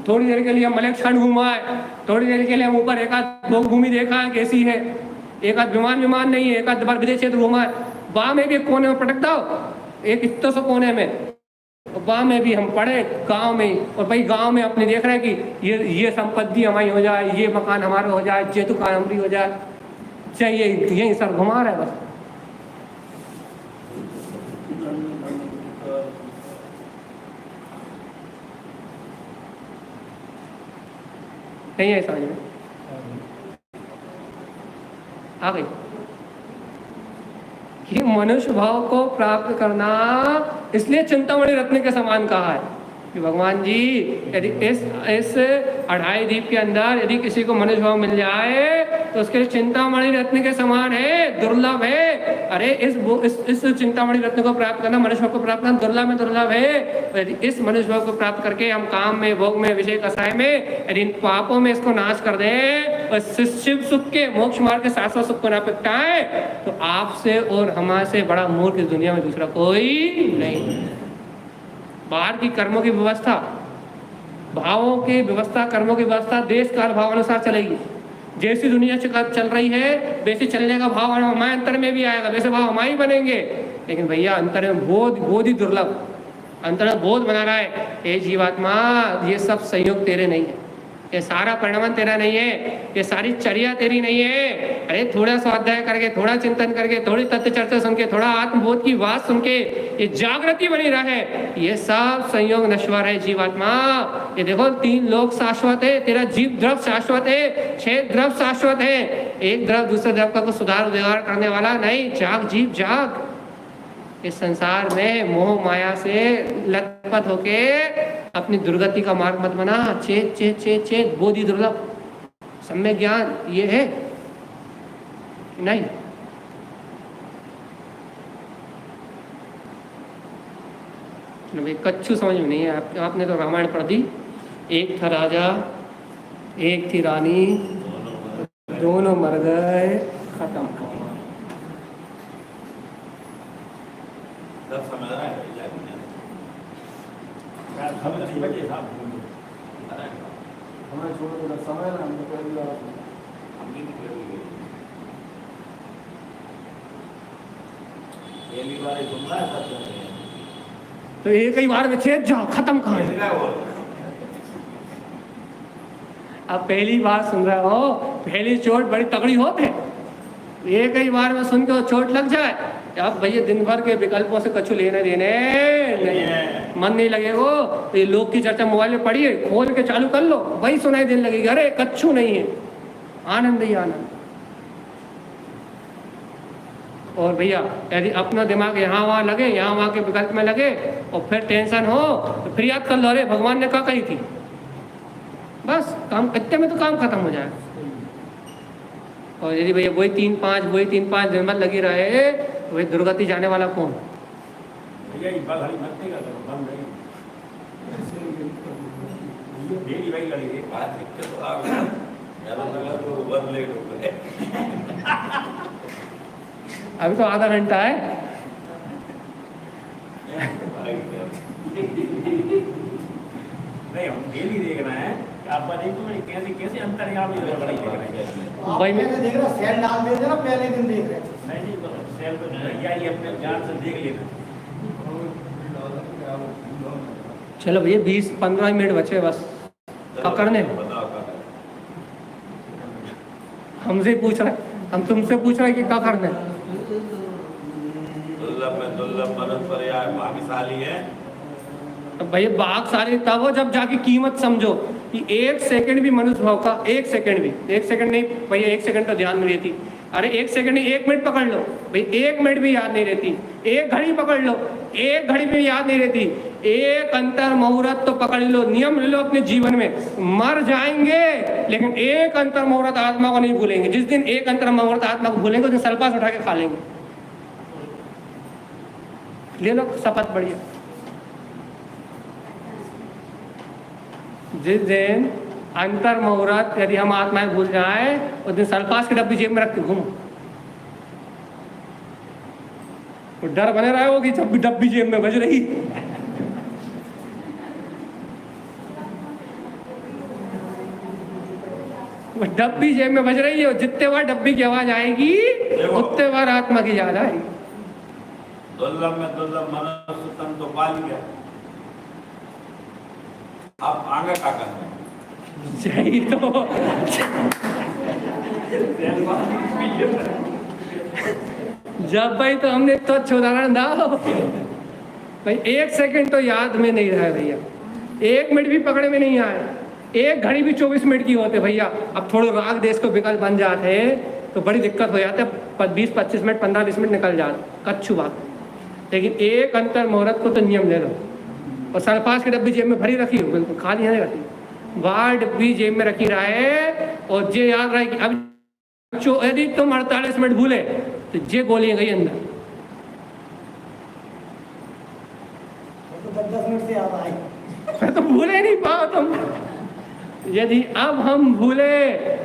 थोड़ी देर के लिए हम मलेक्षण घुमाए, थोड़ी देर के लिए हम ऊपर एक आध भूमि देखा है कैसी है, एक आध विमान नहीं है, एक आध बार विदेश क्षेत्र घुमाए, वहां में भी एक कोने में पटक दो, एक इतने सौ कोने में, वहां में भी हम पढ़े गांव में, और भाई गांव में अपने देख रहे हैं कि ये संपत्ति हमारी हो जाए, ये मकान हमारा हो जाए, ये दुकान हमारी हो जाए, चाहिए यही सब घुमा रहे बस। नहीं है समझ में आ गई कि मनुष्य भाव को प्राप्त करना इसलिए चिंतामणि रत्न के समान कहा है। कि भगवान जी यदि इस अढ़ाई द्वीप के अंदर यदि किसी को मनुष्य भाव मिल जाए तो उसके लिए चिंतामणि रत्न के समान है, दुर्लभ है। अरे इस चिंतामणि रत्न को प्राप्त करना, मनुष्य भाव को प्राप्त करना दुर्लभ में दुर्लभ है। यदि इस मनुष्य भाव को प्राप्त करके हम काम में, भोग में, विषय कसाय में, यदि इन पापों में इसको नाश कर दें और शिव सुख के, मोक्ष मार्ग के शाश्वत सुख को ना प्रगटाए तो आपसे और हमारे से बड़ा मूर्ख इस दुनिया में दूसरा कोई नहीं। बाहर की कर्मों की व्यवस्था, भावों की व्यवस्था, कर्मों की व्यवस्था देश काल भाव अनुसार चलेगी। जैसी दुनिया चल रही है वैसे चलने का भाव हमारे अंतर में भी आएगा, वैसे भाव हमारे ही बनेंगे। लेकिन भैया अंतर में बोध ही दुर्लभ, अंतर में बोध बना रहा है। ये जीवात्मा, ये सब संयोग तेरे नहीं है, ये सारा परिणाम तेरा नहीं है, ये सारी चर्या तेरी नहीं है। अरे थोड़ा स्वाध्याय करके, थोड़ा चिंतन करके, थोड़ी तत्व चर्चा सुन के, थोड़ा आत्मबोध की बात सुन के ये जागृति बनी रहे, ये सब संयोग नश्वर है जीवात्मा। ये देखो 3 लोक शाश्वत है, तेरा जीव द्रव शाश्वत है, 6 द्रव शाश्वत है। एक द्रव दूसरे द्रव का कुछ सुधार उधार करने वाला नहीं। जाग जीव जाग। इस संसार में मोह माया से लथपथ होके अपनी दुर्गति का मार्ग मत बना। चेत चेत चेत चेत, बोधि दुर्लभ, सम्यक ज्ञान ये है नहीं। भाई कच्छु समझ में नहीं है। आपने तो रामायण पढ़ दी। एक था राजा, एक थी रानी, दोनों मर गए, खत्म। समझ रहा है हमें छोड़ो थोड़ा समय ना, हमने कर दिया। पहली बार सुन रहा है तो एक ही बार में छेद जाओ, खत्म कहानी। अब पहली बार सुन रहे हो, पहली चोट बड़ी तगड़ी होती है, एक ही बार में सुन के चोट लग जाए। अब भैया दिन भर के विकल्पों से कछु लेने देने नहीं, मन नहीं लगेगा। तो ये लोग की चर्चा मोबाइल में पढ़िए, खोल के चालू कर लो, वही सुनाई देने लगेगी। अरे कछु नहीं है, आनंद ही आनंद। और भैया यदि अपना दिमाग यहाँ वहाँ लगे, यहाँ वहाँ के विकल्प में लगे और फिर टेंशन हो तो फिर याद कर लो, अरे भगवान ने क्या कही थी, बस काम इतने में तो काम खत्म हो जाए। और यदि भैया वही 3-5 दिन भर लगी रहे तो वही दुर्गति जाने वाला कौन? भैया ये बात हरी मत नहीं कर दो, बंद नहीं मेरी भाई लड़ी बात दिक्कत तो आ गया यार, लगा तो बंद लेट हो गए। अभी तो आधा घंटा है। नहीं, हम डेली देखना है कि आप देखो कैसे कैसे अंतर है। आप भाई मैं देख रहा सेल डाल देते ना, पहले दिन देख रहे। नहीं तो सेल तो भैया ये अपने ध्यान से देख लेना। चलो भैया 20-15 मिनट बचे बस, क्या करने? हमसे पूछ रहे, हम तुमसे पूछ रहे कि क्या करने? दुर्लभ में दुर्लभ मनुष्य पर्याय भाग्यशाली है। अब भैया भाग्यशाली तब हो जब जाके कीमत समझो कि 1 सेकंड भी मनुष्य भाव का, 1 सेकंड भी, 1 सेकंड नहीं भैया, 1 सेकंड तो ध्यान में रहती। अरे 1 सेकंड नहीं, 1 मिनट पकड़ लो भाई, 1 मिनट भी याद नहीं रहती। 1 घड़ी पकड़ लो, 1 घड़ी भी याद नहीं रहती। 1 अंतर मुहूर्त तो पकड़ लो, नियम ले लो अपने जीवन में। मर जाएंगे लेकिन 1 अंतर मुहूर्त आत्मा को नहीं भूलेंगे। जिस दिन 1 अंतर मुहूर्त आत्मा को भूलेंगे उस दिन सल्पास उठा के खा लेंगे। ले लो शपथ बढ़िया। जिस दिन अंतर मुहूर्त यदि हम आत्माएं भूल जाए उस दिन सल्फास की डब्बी जेब में रख के घूमो। तो डर बने रहा होगी जब भी डब्बी जेब में बज रही। डब्बी जेब में बज रही है, जितने बार डब्बी की आवाज आएगी उतने बार आत्मा की याद आएगी। दुर्लभ में दुर्लभ मनुष्य तन तो पा लिया, अब आगे क्या करना है? यही तो जब भाई तो हमने तो उदाहरण था भाई, 1 सेकंड तो याद में नहीं रहा भैया, 1 मिनट भी पकड़े में नहीं आए, 1 घड़ी भी 24 मिनट की होते भैया। अब थोड़े राग देश को विकल्प बन जाते तो बड़ी दिक्कत हो जाती है। 20-25 मिनट 15-20 मिनट निकल जाते, कच्छु बात। लेकिन 1 अंतर मुहूर्त को तो नियम ले लो और सल्फास की डब्बी जेब में भरी रखी हो, बिल्कुल खाली नहीं रखी, वह डब्बी जेब में रखी रहे और जे याद रहे कि अब यदि तुम 48 मिनट भूले तो जे गोलियां गई अंदर, तो 10 मिनट से याद आए तो भूले नहीं पाओ तुम। यदि अब हम भूले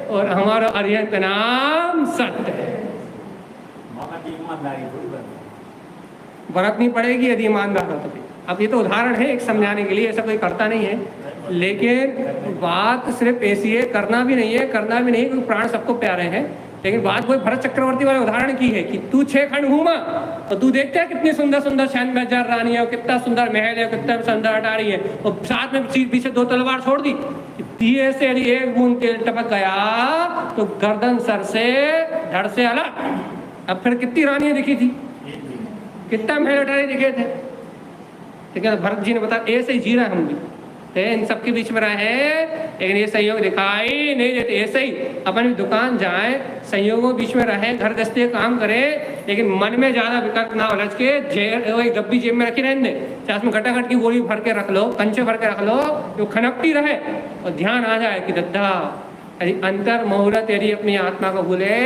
और हमारा अर्यंत नाम सत्य है, मामा की ईमानदारी थोड़ी बरतनी पड़ेगी यदि ईमानदार हो तो। अब ये तो उदाहरण है एक समझाने के लिए, ऐसा कोई करता नहीं है, लेकिन बात सिर्फ ऐसी है, करना भी नहीं है, करना भी नहीं है, क्योंकि प्राण सबको प्यारे हैं। लेकिन बात वही भरत चक्रवर्ती वाले उदाहरण की है कि तू 6 खंड घूमा और तू देखता है कितनी सुंदर सुंदर शैन में जर रानी है, कितना सुंदर महल है, कितना सुंदर अटारी है, और साथ में पीछे 2 तलवार छोड़ दी, दिए से यदि एक बूंद तेल टपक गया तो गर्दन सर से धड़ से अलग। अब फिर कितनी रानियां दिखी थी, कितना महल अटारी दिखे थे, ठीक है। भरत जी ने बताया ऐसे ही जी रहे हम भी, इन सबके बीच में रहे, लेकिन ये संयोग दिखाई नहीं देते। ऐसे ही अपन भी दुकान जाए, संयोगों बीच में रहे, घर गस्ते काम करे, लेकिन मन में ज्यादा विकल्प ना उलझ के वही डब्बी जेब में रखी रहने, चाहे उसमें घटाघट की गोली भर के रख लो, कंचे भर के रख लो, जो खनकती रहे और ध्यान आ जाए कि दद्दा यदि अंतर मुहूर्त यदि अपनी आत्मा को भूले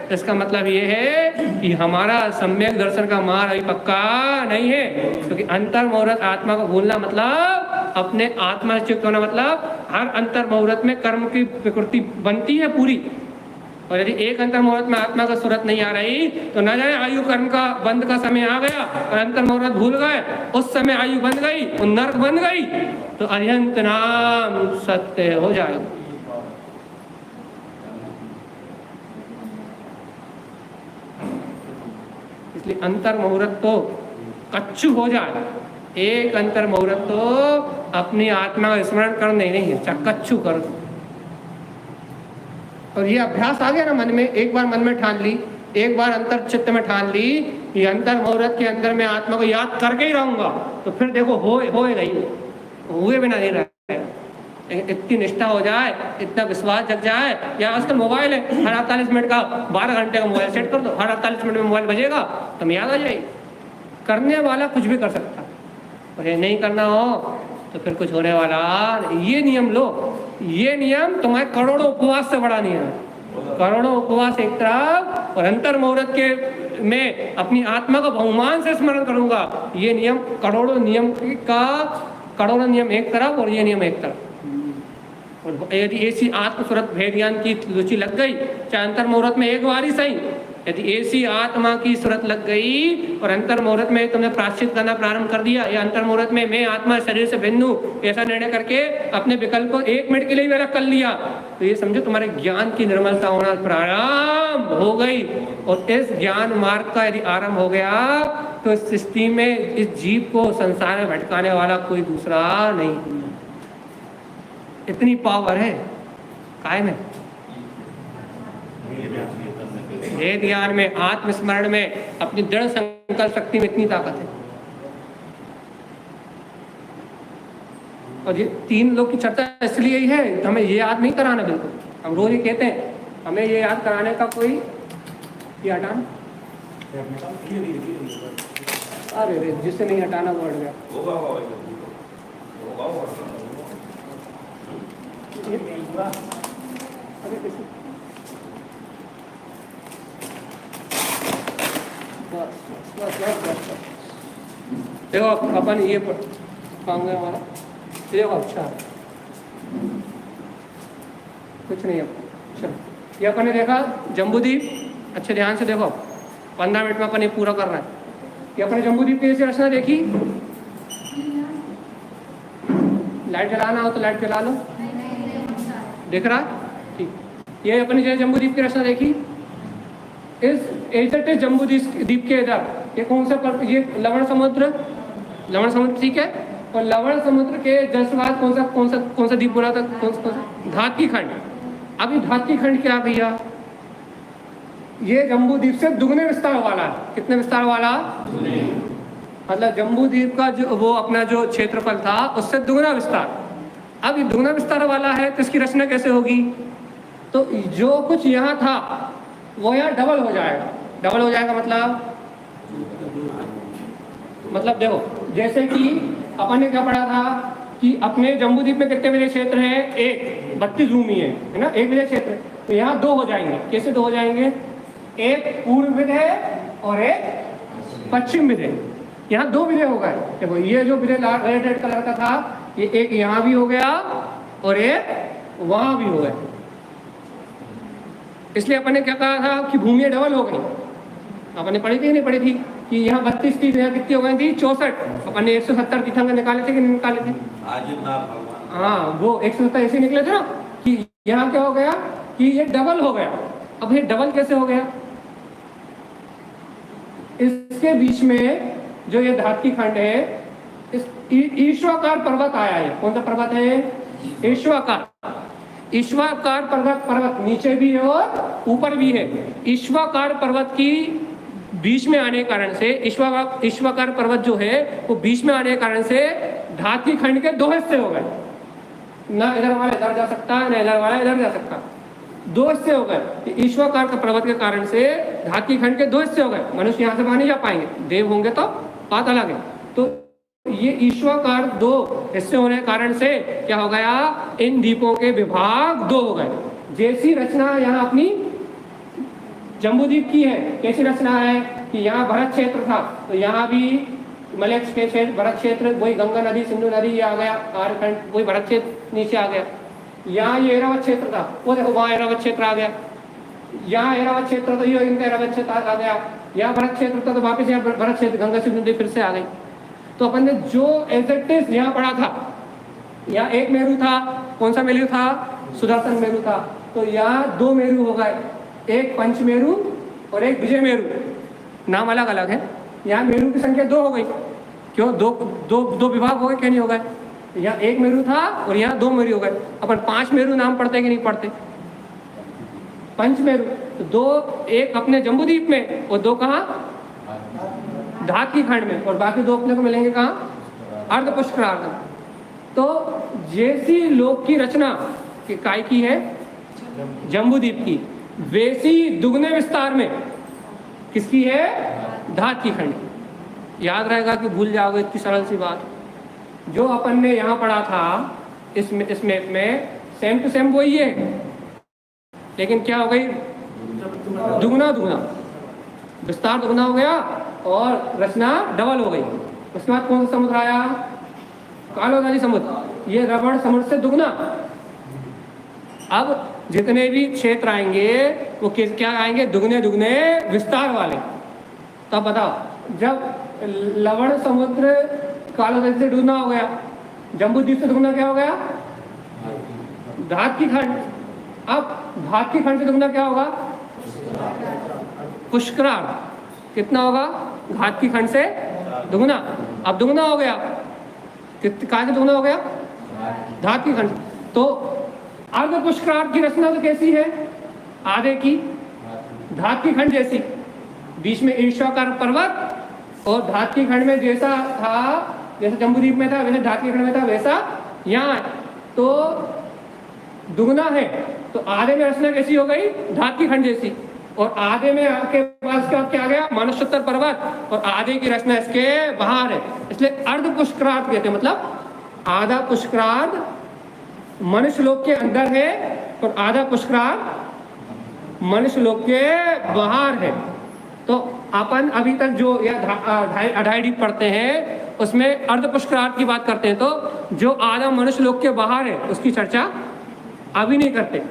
तो इसका मतलब ये है कि हमारा सम्यक दर्शन का मार्ग अभी पक्का नहीं है, क्योंकि अंतर मुहूर्त आत्मा को भूलना मतलब अपने आत्मा से चित्त होना, मतलब हर अंतर मुहूर्त में कर्म की प्रकृति बनती है पूरी, और यदि एक अंतर मुहूर्त में आत्मा का सूरत नहीं आ रही तो न जाने आयु कर्म का बंद का समय आ गया और अंतर मुहूर्त भूल गए, उस समय आयु बन गई और नर्क बन गई, तो अर्यंत नाम सत्य हो जाएगा। इसलिए अंतर मुहूर्त तो कच्चू हो जाए, एक अंतर मुहूर्त तो अपनी आत्मा का स्मरण करने नहीं है, कच्चू कर दो। और ये अभ्यास आ गया ना मन में, एक बार मन में ठान ली, एक बार अंतर चित्त में ठान ली, ये अंतर मुहूर्त के अंदर मैं आत्मा को याद करके ही रहूंगा, तो फिर देखो होएगा ही, हुए बिना नहीं रहेगा। इतनी निष्ठा हो जाए, इतना विश्वास जग जाए, या आजकल मोबाइल है, हर 48 मिनट का 12 घंटे का मोबाइल सेट कर दो, हर 48 मिनट में मोबाइल बजेगा तो हमें याद आ जाएगी। करने वाला कुछ भी कर सकता, और ये नहीं करना हो तो फिर कुछ होने वाला। ये नियम लो, ये नियम तुम्हारे करोड़ों उपवास से बड़ा नियम है। करोड़ों उपवास एक तरफ और अंतर मुहूर्त के में अपनी आत्मा का बहुमान से स्मरण करूंगा, ये नियम करोड़ों नियम एक तरफ और ये नियम एक तरफ। और यदि ऐसी आत्मस्वरूप भेद ज्ञान की रुचि लग गई, चाहे अंतर मुहूर्त में एक बार ही सही, यदि ऐसी आत्मा की सूरत लग गई और अंतर मुहूर्त में तुमने प्रायश्चित करना प्रारंभ कर दिया, या अंतर मुहूर्त में मैं आत्मा शरीर से भिन्न हूँ ऐसा निर्णय करके अपने विकल्प को 1 मिनट के लिए भी अलग कर लिया, तो ये समझो तुम्हारे ज्ञान की निर्मलता होना प्रारंभ हो गई। और इस ज्ञान मार्ग का यदि आरंभ हो गया तो इस सृष्टि में इस जीव को संसार में भटकाने वाला कोई दूसरा नहीं। इतनी पावर है काय में, वेद ज्ञान में, आत्मस्मरण में, अपनी दृढ़ संकल्प शक्ति में इतनी ताकत है। और ये 3 लोग की चर्चा इसलिए ही है, हमें ये याद नहीं कराना, बिल्कुल हम रोज ही कहते हैं हमें ये याद कराने का कोई ये हटाना, अरे जिससे नहीं हटाना वो हट गया। देखो अपन ये काम गया हमारा, देखो अच्छा कुछ नहीं है। चलो ये अपन ने देखा जम्बूद्वीप, अच्छे ध्यान से देखो, 15 मिनट में अपन ये पूरा कर रहे हैं। ये अपने जम्बूद्वीप की ऐसी रचना देखी, लाइट जलाना हो तो लाइट जला लो, दिख रहा ठीक। ये अपनी जो जम्बूद्वीप की रचना देखी, इस जम्बूद्वीप के इधर ये कौन सा ये लवण समुद्र ठीक है, और लवण समुद्र के जस्ट बाद कौन सा द्वीप बोला था, कौन सा धातकी खंड। अब ये धातकी खंड क्या भैया, ये जम्बूद्वीप से दुगने विस्तार वाला है। कितने विस्तार वाला, मतलब जम्बूद्वीप का जो वो अपना जो क्षेत्रफल था उससे दुगना विस्तार। अब ये दुगना विस्तार वाला है तो इसकी रचना कैसे होगी, तो जो कुछ यहाँ था वो यहाँ डबल हो जाएगा। डबल हो जाएगा मतलब देखो, जैसे कि अपन ने क्या पढ़ा था कि अपने जम्बूद्वीप में कितने विजय क्षेत्र हैं? एक, 32 भूमि है ना, एक विजय क्षेत्र। तो यहाँ दो हो जाएंगे। कैसे दो हो जाएंगे? एक पूर्व विजय और एक पश्चिम विजय। यहाँ दो विजय हो गए। देखो ये जो विजय रेड कलर का था, ये एक यहाँ भी हो गया और एक वहां भी हो गया। इसलिए अपन ने क्या कहा था कि भूमियां डबल हो गई। अपन ने पढ़ी थी नहीं पढ़ी थी कि यहाँ 32 थी, यहाँ कितनी हो गई थी? 64। अपन ने 170 तीर्थंकर निकाले थे कि नहीं निकाले थे? हाँ, वो 170 ऐसे निकले थे ना कि यहाँ क्या हो गया कि ये डबल हो गया। अब ये डबल कैसे हो गया? इसके बीच में जो ये धातकी खंड है, इस ईश्वाकार पर्वत आया है। कौन सा पर्वत है? ईश्वाकार। ईश्वाकार पर्वत नीचे भी है और ऊपर भी है। ईश्वाकार पर्वत की बीच में आने के कारण से, ईश्वाकार पर्वत जो है वो बीच में आने के कारण से धातकी खंड के दो हिस्से हो गए। ना इधर वाला इधर जा सकता, ना इधर वाला इधर जा सकता, दो हिस्से हो गए। ईश्वाकार का पर्वत के कारण से धातकी खंड के दो हिस्से हो गए। मनुष्य यहाँ से बाहर नहीं जा पाएंगे, देव होंगे तो बात अलग है। तो ये ईश्वाकार दो हिस्से होने के कारण से क्या हो गया? इन द्वीपों के विभाग दो हो गए। जैसी रचना यहाँ अपनी जम्बूद्वीप की है, कैसी रचना है कि यहाँ भरत क्षेत्र था, तो यहाँ भी मलय के क्षेत्र, भरत क्षेत्र, वही गंगा नदी, सिंधु नदी ये आ गया, आर्यखंड, वही भरत क्षेत्र नीचे आ गया। यहाँ ये ऐरावत क्षेत्र था, वो देखो वहाँ ऐरावत क्षेत्र आ गया। यहाँ ऐरावत क्षेत्र, तो ये इनका ऐरावत क्षेत्र आ गया। यहाँ भरत क्षेत्र था, तो वापस यहाँ भरत क्षेत्र, गंगा सिंधु नदी फिर से आ गई। तो अपन ने जो एग्जैक्टिव यहाँ पढ़ा था, यहाँ एक मेरू था। कौन सा मेरू था? सुदर्शन मेरू था। तो यहाँ दो मेरू हो गए, एक पंच मेरू और एक विजय मेरू। नाम अलग अलग है। यहाँ मेरू की संख्या दो हो गई। क्यों? दो विभाग हो गए, क्या नहीं हो गए? यहाँ एक मेरू था और यहाँ दो मेरू हो गए। अपन 5 मेरू नाम पढ़ते कि नहीं पढ़ते? पंच मेरू तो दो, एक अपने जम्बूद्वीप में और दो कहाँ? धातकी खंड में, और बाकी दो अपने को मिलेंगे कहाँ? अर्ध पुष्करार्ध। तो जैसी लोक की रचना काय की है? जम्बूद्वीप की, वैसी दुगने विस्तार में किसकी है? धातकी खंड। याद रहेगा कि भूल जाओगे इतनी सरल सी बात। जो अपन ने यहाँ पढ़ा था इस मैप में सेम टू सेम वही है, लेकिन क्या हो गई? दुगना विस्तार दुगना हो गया और रचना डबल हो गई। उसके बाद कौन सा समुद्र आया? कालोदारी समुद्र। ये रबड़ समुद्र से दुगना। अब जितने भी क्षेत्र आएंगे वो क्या आएंगे? दुगने विस्तार वाले। तब बताओ, जब लवण समुद्र कालोदारी से दुगना हो गया, जम्बूद्वीप से दुगना क्या हो गया? धातकी खंड। अब धातकी खंड से दुगना क्या होगा? पुष्करार्ध। कितना होगा? धातकी खंड से दुगना। अब दुगना हो गया, कहाँ से दुगना हो गया? धातकी खंड। तो अर्ध पुष्करार्ध की रचना तो कैसी है? आधे की धातकी खंड जैसी, बीच में ईश्वाकार पर्वत और धातकी खंड में जैसा था, जैसा जम्बूद्वीप में था वैसे धातकी खंड में था, वैसा यहाँ। तो दुगना है, तो आधे में रचना कैसी हो गई? धातकी खंड जैसी। और आधे में आपके पास क्या आ गया? मानसोत्तर पर्वत। और आधे की रचना इसके बाहर है, इसलिए अर्ध पुष्करार्ध कहते हैं। मतलब आधा पुष्करार्ध मनुष्य लोक के अंदर है और आधा पुष्करार्ध मनुष्य लोक के बाहर है। तो अपन अभी तक जो 2.5 पढ़ते हैं उसमें अर्ध पुष्करार्ध की बात करते हैं। तो जो आधा मनुष्य लोक के बाहर है उसकी चर्चा अभी नहीं करते।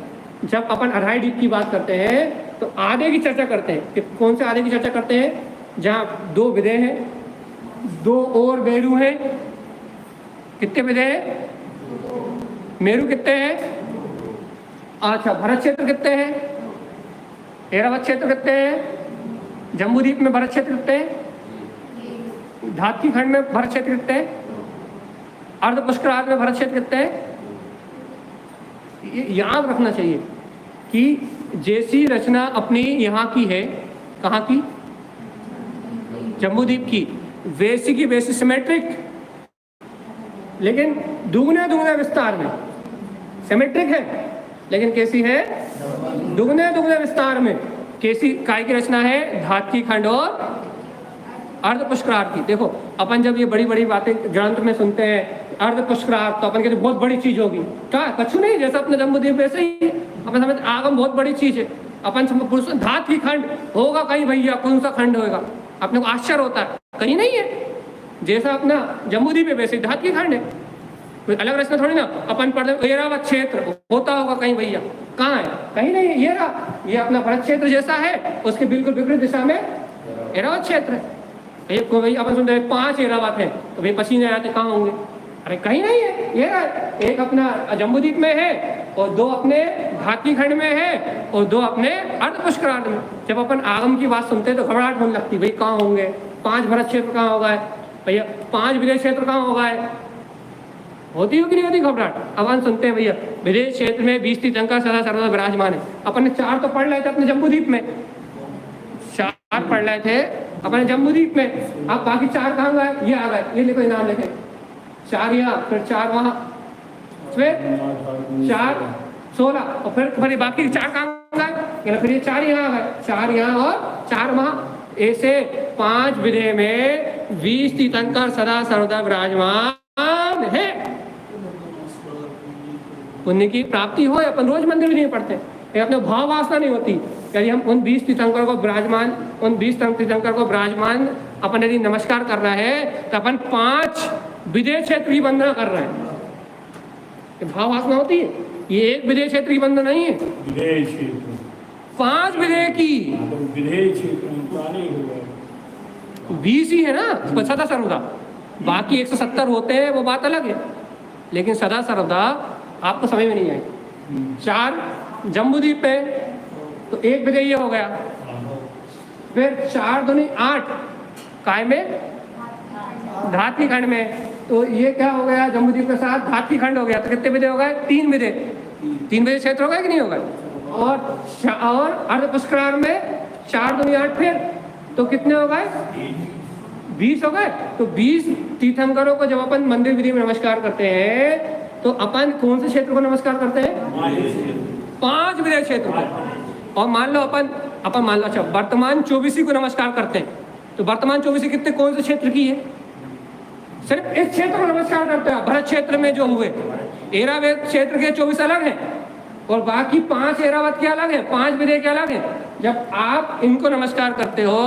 जब अपन 2.5 की बात करते हैं तो आधे की चर्चा करते हैं। कि कौन से आधे की चर्चा करते हैं? जहाँ दो विदय हैं, दो और मेरू हैं। कितने विदय हैं? मेरू कितने हैं? अच्छा, भरत क्षेत्र कितने हैं? ऐरावत क्षेत्र कितने हैं? जम्बूद्वीप में भरत क्षेत्र कितने हैं? धातकी खंड में भरत क्षेत्र कितने हैं? अर्ध पुष्करार्ध में भरत क्षेत्र कितने हैं? याद रखना चाहिए कि जैसी रचना अपनी यहाँ की है, कहाँ की? जम्बूद्वीप की, वैसी की वैसी सिमेट्रिक, लेकिन दुगने विस्तार में। सिमेट्रिक है लेकिन कैसी है? दुगने विस्तार में। कैसी काय की रचना है? धातकी खंड और अर्ध पुष्करार्ध की। देखो अपन जब ये बड़ी बड़ी बातें ग्रंथ में सुनते हैं अर्ध पुष्करार्थ, तो अपन कहते बहुत बड़ी चीज होगी। क्या कुछ नहीं, जैसा अपने जम्बूद्वीप वैसे ही अपन समझ आगम बहुत बड़ी चीज है। अपन धात की खंड होगा कहीं भैया, कौन सा खंड होगा, अपने को आश्चर्य होता है, कहीं नहीं है। जैसा अपना जम्बूद्वीप है वैसे धात की खंड है, कोई अलग रचना थोड़ी ना। अपन पढ़ते एरावत क्षेत्र होता होगा कहीं भैया, कहाँ है, कहीं नहीं है। ये अपना भरत क्षेत्र जैसा है, उसके बिल्कुल विपरीत दिशा में एरावत क्षेत्र है। एक को भाई अपन सुनते हैं 5 एरावत है, तो भाई पसीने आते कहाँ होंगे, अरे कहीं नहीं है। ये एक अपना जम्बूद्वीप में है और 2 अपने धातकी खंड में है और 2 अपने अर्ध पुष्करार्थ में। जब अपन आगम की बात सुनते हैं तो घबराहट होने लगती, भाई कहाँ होंगे, 5 भरत क्षेत्र कहाँ होगा है भैया, 5 विदेश क्षेत्र कहाँ होगा है, होती हो कि नहीं होती घबराहट। अपन सुनते हैं भैया विदेश क्षेत्र में 20 तीर्थंकर सदा सर्वदा विराजमान है। अपन ने 4 तो पढ़ रहे थे अपने जम्बूद्वीप में, 4 पढ़ रहे थे अपने जम्बूद्वीप में। अब बाकी 4 कहाँ गए, ये आ गए, ये लिखो नाम लिखे, 4 यहाँ, फिर 4 वहाँ, फिर 4 16 और फिर बाकी 4 कहाँ गए, फिर ये 4 यहाँ आ गए, 4 यहाँ और 4 वहाँ। ऐसे 5 विदेह में 20 तीर्थंकर सदा सर्वदा विराजमान है। पुण्य की प्राप्ति हो, अपन रोज मंदिर भी नहीं पढ़ते, अपने भाव वासना नहीं होती। यदि हम उन 20 तीर्थंकर को विराजमान, उन 20 तीर्थंकर को विराजमान अपन यदि नमस्कार कर रहे हैं, तो अपन 5 विदेश क्षेत्र की वंदना कर रहे हैं। ये भाव वासना होती है, ये एक विदेश क्षेत्र की वंदना नहीं है, विदेश क्षेत्र 5 विदेह की, विदेश क्षेत्र 20 ही है ना सदा सर्वदा, बाकी 170 होते हैं, वो बात अलग है। लेकिन सदा सर्वदा आपको समझ में नहीं आएगी। 4 जम्बूद्वीप पे तो 1 विदेह ये हो गया, फिर 4 दूनी 8 काय में धातकी खंड में, तो ये क्या हो गया, जम्बूद्वीप के साथ धातकी खंड हो गया, तो कितने विदेह हो गए, 3 विदेह, 3 विदेह क्षेत्र हो गए कि नहीं हो गए। और अर्ध पुष्करार्थ में 4 दूनी 8, फिर तो कितने हो गए, 20 हो गए। तो 20 तीर्थंकरों को जब अपन मंदिर विधि में नमस्कार करते हैं, तो अपन कौन से क्षेत्र को नमस्कार करते हैं, 5 विदेश क्षेत्र को। और मान लो अपन मान लो अच्छा वर्तमान 24 को नमस्कार करते हैं, तो वर्तमान 24 कितने कौन से क्षेत्र की है, सिर्फ एक क्षेत्र को नमस्कार करते हैं। भरत क्षेत्र में जो हुए एरावत क्षेत्र के 24 अलग है और बाकी 5 एरावत के अलग है, 5 विदेह के अलग है। जब आप इनको नमस्कार करते हो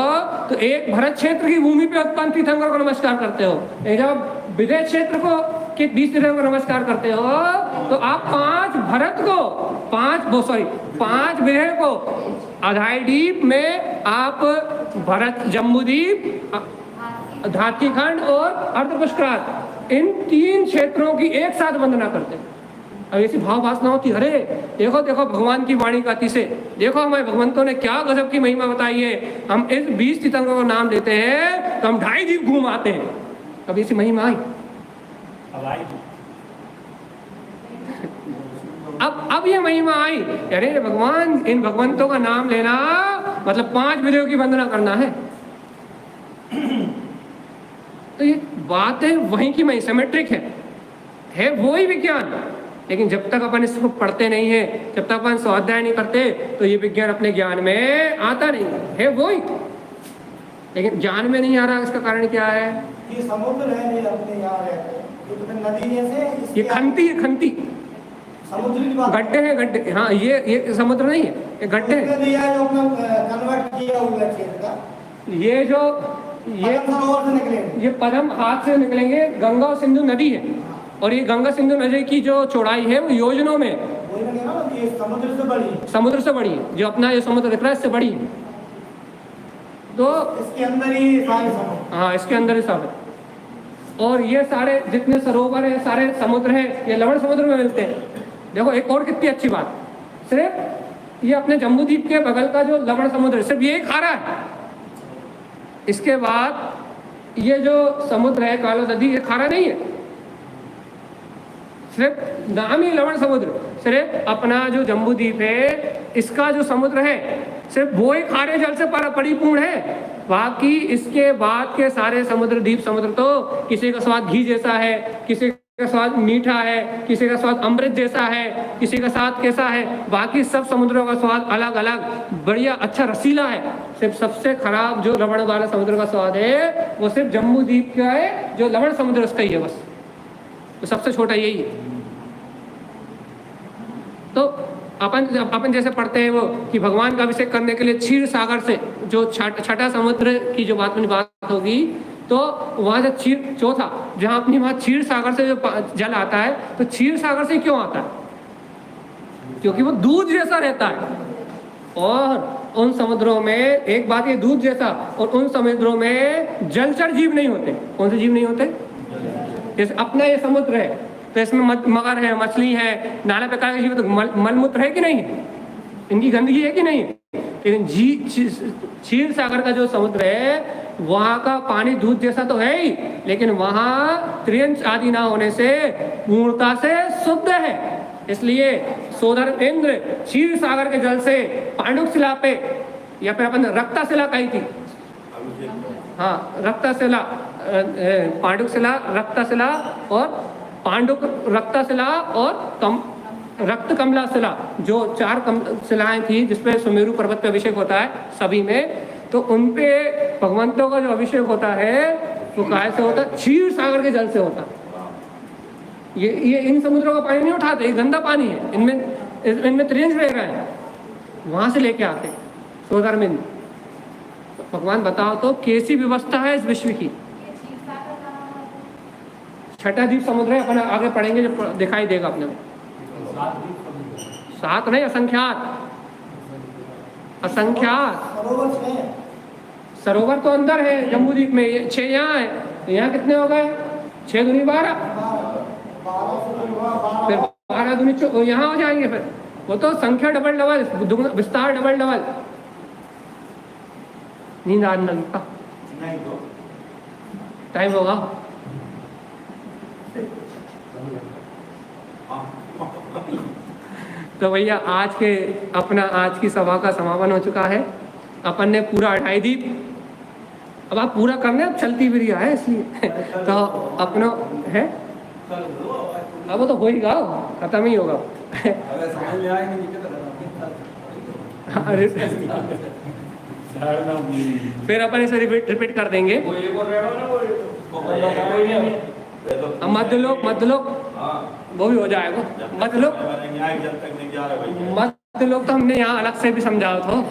तो एक भरत क्षेत्र की भूमि पे उत्पन्न तीर्थंकर को नमस्कार करते हो, जब विदेश क्षेत्र को के 20 तीर्थंकर को नमस्कार करते हो तो आप 5 भरत को 5 विदेह को अधाईद्वीप में आप भरत, जम्बूद्वीप, धातकी खंड और अर्ध पुष्करार्थ, इन 3 क्षेत्रों की एक साथ वंदना करते हैं। अब ऐसी भाव वासना होती, अरे देखो देखो भगवान की वाणी का अतिशय, देखो हमारे भगवंतों ने क्या गजब की महिमा बताई है। हम इस 20 तीर्थंकरों का नाम लेते हैं तो हम 2.5 द्वीप घूम आते हैं। कभी ऐसी महिमा आई, अब ये महिमा आई, अरे भगवान, इन भगवंतों का नाम लेना मतलब 5 विदेहों की वंदना करना है। तो ये बात है वहीं की वहीं, सिमेट्रिक है वो ही विज्ञान। लेकिन जब तक अपन इसको पढ़ते नहीं है, जब तक अपन स्वाध्याय नहीं करते, तो ये विज्ञान अपने ज्ञान में आता नहीं है वो ही। लेकिन ज्ञान में नहीं आ रहा, इसका कारण क्या है, ये समुद्र है, ये अपने यहाँ है, ये नदी जैसे, ये खंती समुद्री गड्ढे हैं, गड्ढे। हाँ, ये समुद्र नहीं है, ये गड्ढे हैं। कन्वर्ट किया हुआ क्षेत्र का, ये जो ये पद्म हाथ से निकलेंगे, गंगा और सिंधु नदी है, और ये गंगा सिंधु नदी की जो चौड़ाई है वो योजनों में, ये समुद्र से बड़ी है, जो अपना ये समुद्र दिख रहा है इससे बड़ी है। तो इसके अंदर ही सारे समुद्र, हाँ इसके अंदर ही सब है। और ये सारे जितने सरोवर है, सारे समुद्र हैं, ये लवण समुद्र में मिलते हैं। देखो एक और कितनी अच्छी बात, सिर्फ ये अपने जम्बूद्वीप के बगल का जो लवण समुद्र सिर्फ ये खारा है। इसके बाद ये जो समुद्र है कालो नदी, ये खारा नहीं है, सिर्फ नाम ही लवण समुद्र। सिर्फ अपना जो जम्बूद्वीप है इसका जो समुद्र है सिर्फ वो ही खारे जल से परिपूर्ण है। बाकी इसके बाद के सारे समुद्र, द्वीप समुद्र तो किसी का स्वाद घी जैसा है, किसी का स्वाद मीठा है, किसी का स्वाद अमृत जैसा है, किसी का स्वाद कैसा है। बाकी सब समुद्रों का स्वाद अलग अलग बढ़िया अच्छा रसीला है। सिर्फ सबसे खराब जो लवण वाला समुद्र का स्वाद है वो सिर्फ जम्बू द्वीप का है, जो लवण समुद्र उसका ही है बस, तो सबसे छोटा यही है। तो अपन जैसे पढ़ते हैं वो कि भगवान का अभिषेक करने के लिए क्षीर सागर से, जो छठा समुद्र की जो बात होगी, तो वहां से क्षीर चौथा जहां अपनी वहां क्षीर सागर से जो जल आता है, तो क्षीर सागर से क्यों आता है? क्योंकि वो दूध जैसा रहता है। और उन समुद्रों में एक बात ये दूध जैसा, और उन समुद्रों में जलचर जीव नहीं होते। कौन से जीव नहीं होते? जैसे अपना ये समुद्र है तो इसमें मगर है, मछली है, नाना प्रकार के जीव, तो मलमूत्र है कि नहीं? इनकी गंदगी है कि नहीं? लेकिन क्षीर सागर का जो समुद्र है वहां का पानी दूध जैसा तो है ही, लेकिन वहां त्रियंश आदि ना होने से पूर्णता से शुद्ध है। इसलिए सोदर इंद्र क्षीर सागर के जल से पांडुक शिला पे, या फिर अपन रक्तशिला कही थी, हाँ रक्तशिला, पांडुक शिला, रक्तशिला और पांडुक, रक्तशिला और रक्त कमला शिला, जो 4 शिलाएं थी जिसपे सुमेरु पर्वत पे अभिषेक होता है सभी में, तो उनपे भगवंतों का जो अभिषेक होता है वो काय से होता है? क्षीर सागर के जल से होता है। ये इन समुद्रों का पानी नहीं उठाते, ये गंदा पानी है, इनमें त्रियंश रह रहे हैं, वहां से लेके आते सोधर्मिंद। भगवान बताओ तो कैसी व्यवस्था है इस विश्व की? छठा द्वीप समुद्र है, अपन आगे पढ़ेंगे जो दिखाई देगा अपने को। 7 नहीं, असंख्यात, सरोवर तो अंदर है जम्बू द्वीप में, 6 यहाँ है, यहाँ कितने हो गए? 6 दूनी 12, फिर 12 दूनी यहाँ हो जाएंगे, फिर वो तो संख्या डबल डबल, विस्तार डबल डबल। नींद आने लगता टाइम होगा। तो भैया आज की सभा का समापन हो चुका है। अपन ने पूरा 28 द्वीप, अब आप पूरा करने, अब चलती भी है इसलिए तो अपना है, अब तो हो ही गा, खत्म ही होगा। फिर अपन इसे रिपीट कर देंगे। मध्य लोक वो भी हो जाएगा। मध्य लोक तो हमने यहाँ अलग से भी समझाया था,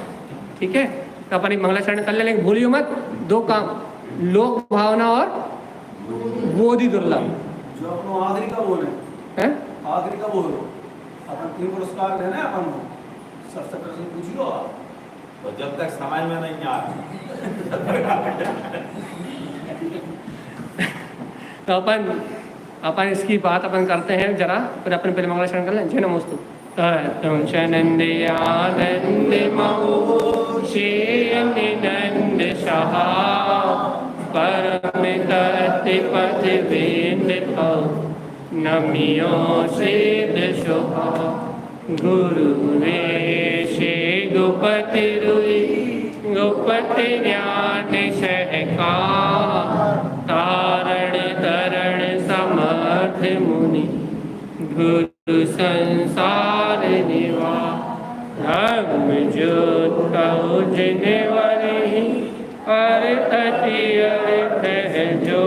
ठीक है? तो अपन एक मंगलाचरण कर लेंगे, भूलियो मत 2 काम, लोक भावना और बोधि दुर्लभ। जो अपनो आखिरी का बोल है, आखिरी का बोल अपन 3 पुरस्कार लेना है अपन को, सबसे प्रश्न पूछियो आप, तो जब तक समझ में नहीं आ तो अपन इसकी बात अपन करते हैं जरा, फिर अपन पहले मंगलाचरण कर लें। जय नमोस्तु नंदे आनंद नंद सहा परम पथ वेद नमियो सिद्ध शोभा गुरु रे शे गुपति रुई गुपति ज्ञान सहका तारण तरण समर्थ मुनि गुरु संसार निवा धर्म ज्योत कहो जिनवरहि अर्थ अति अर्थ है जो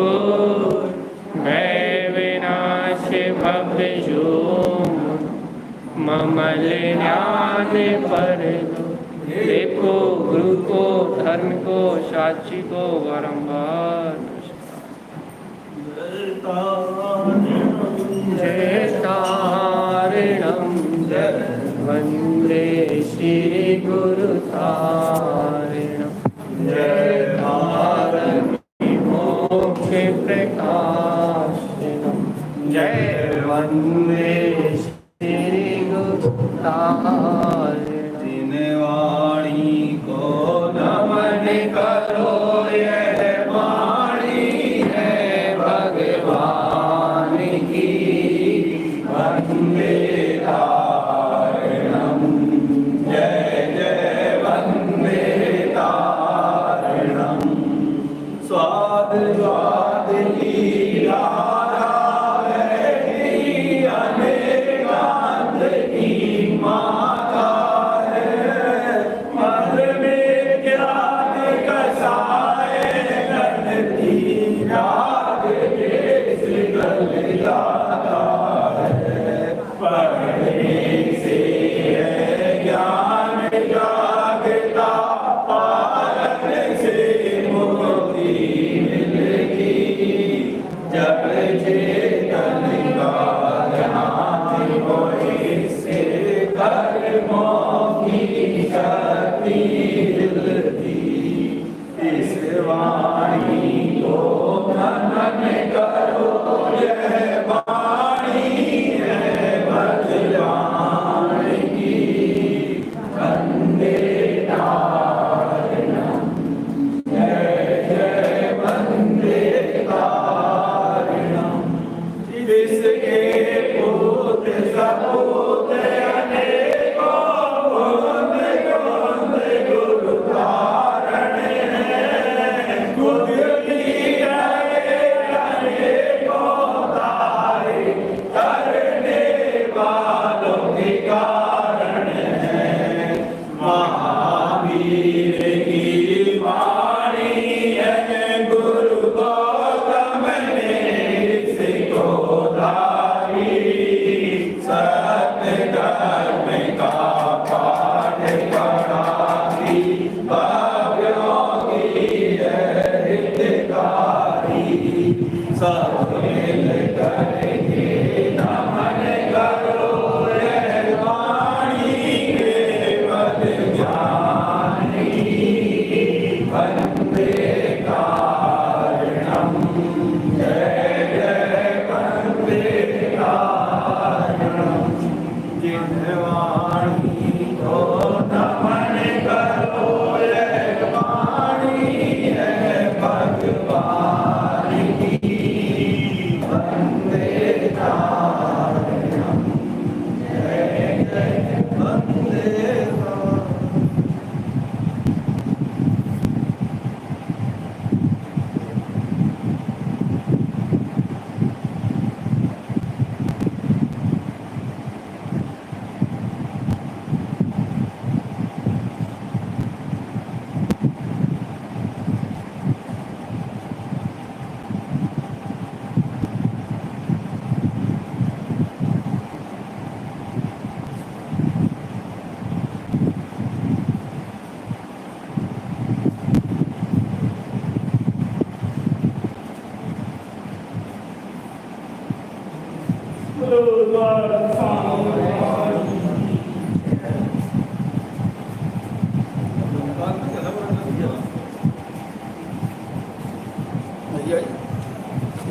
भय विनाश भव जो ममल ज्ञान पर देखो गुरु को धर्म को साक्षी को बारंबार जय तारणम वंदे श्री गुरु तारणम जय तारण मोक्ष प्रकाशनम जय वंदे श्री गुरु तारणम वाणी को नमन करो यह वाणी है भगवान की वंदे तारणम जय जय वंदे तारणम स्वाद स्वाद लीला है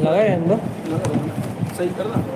लगा है अंदर सही कर ना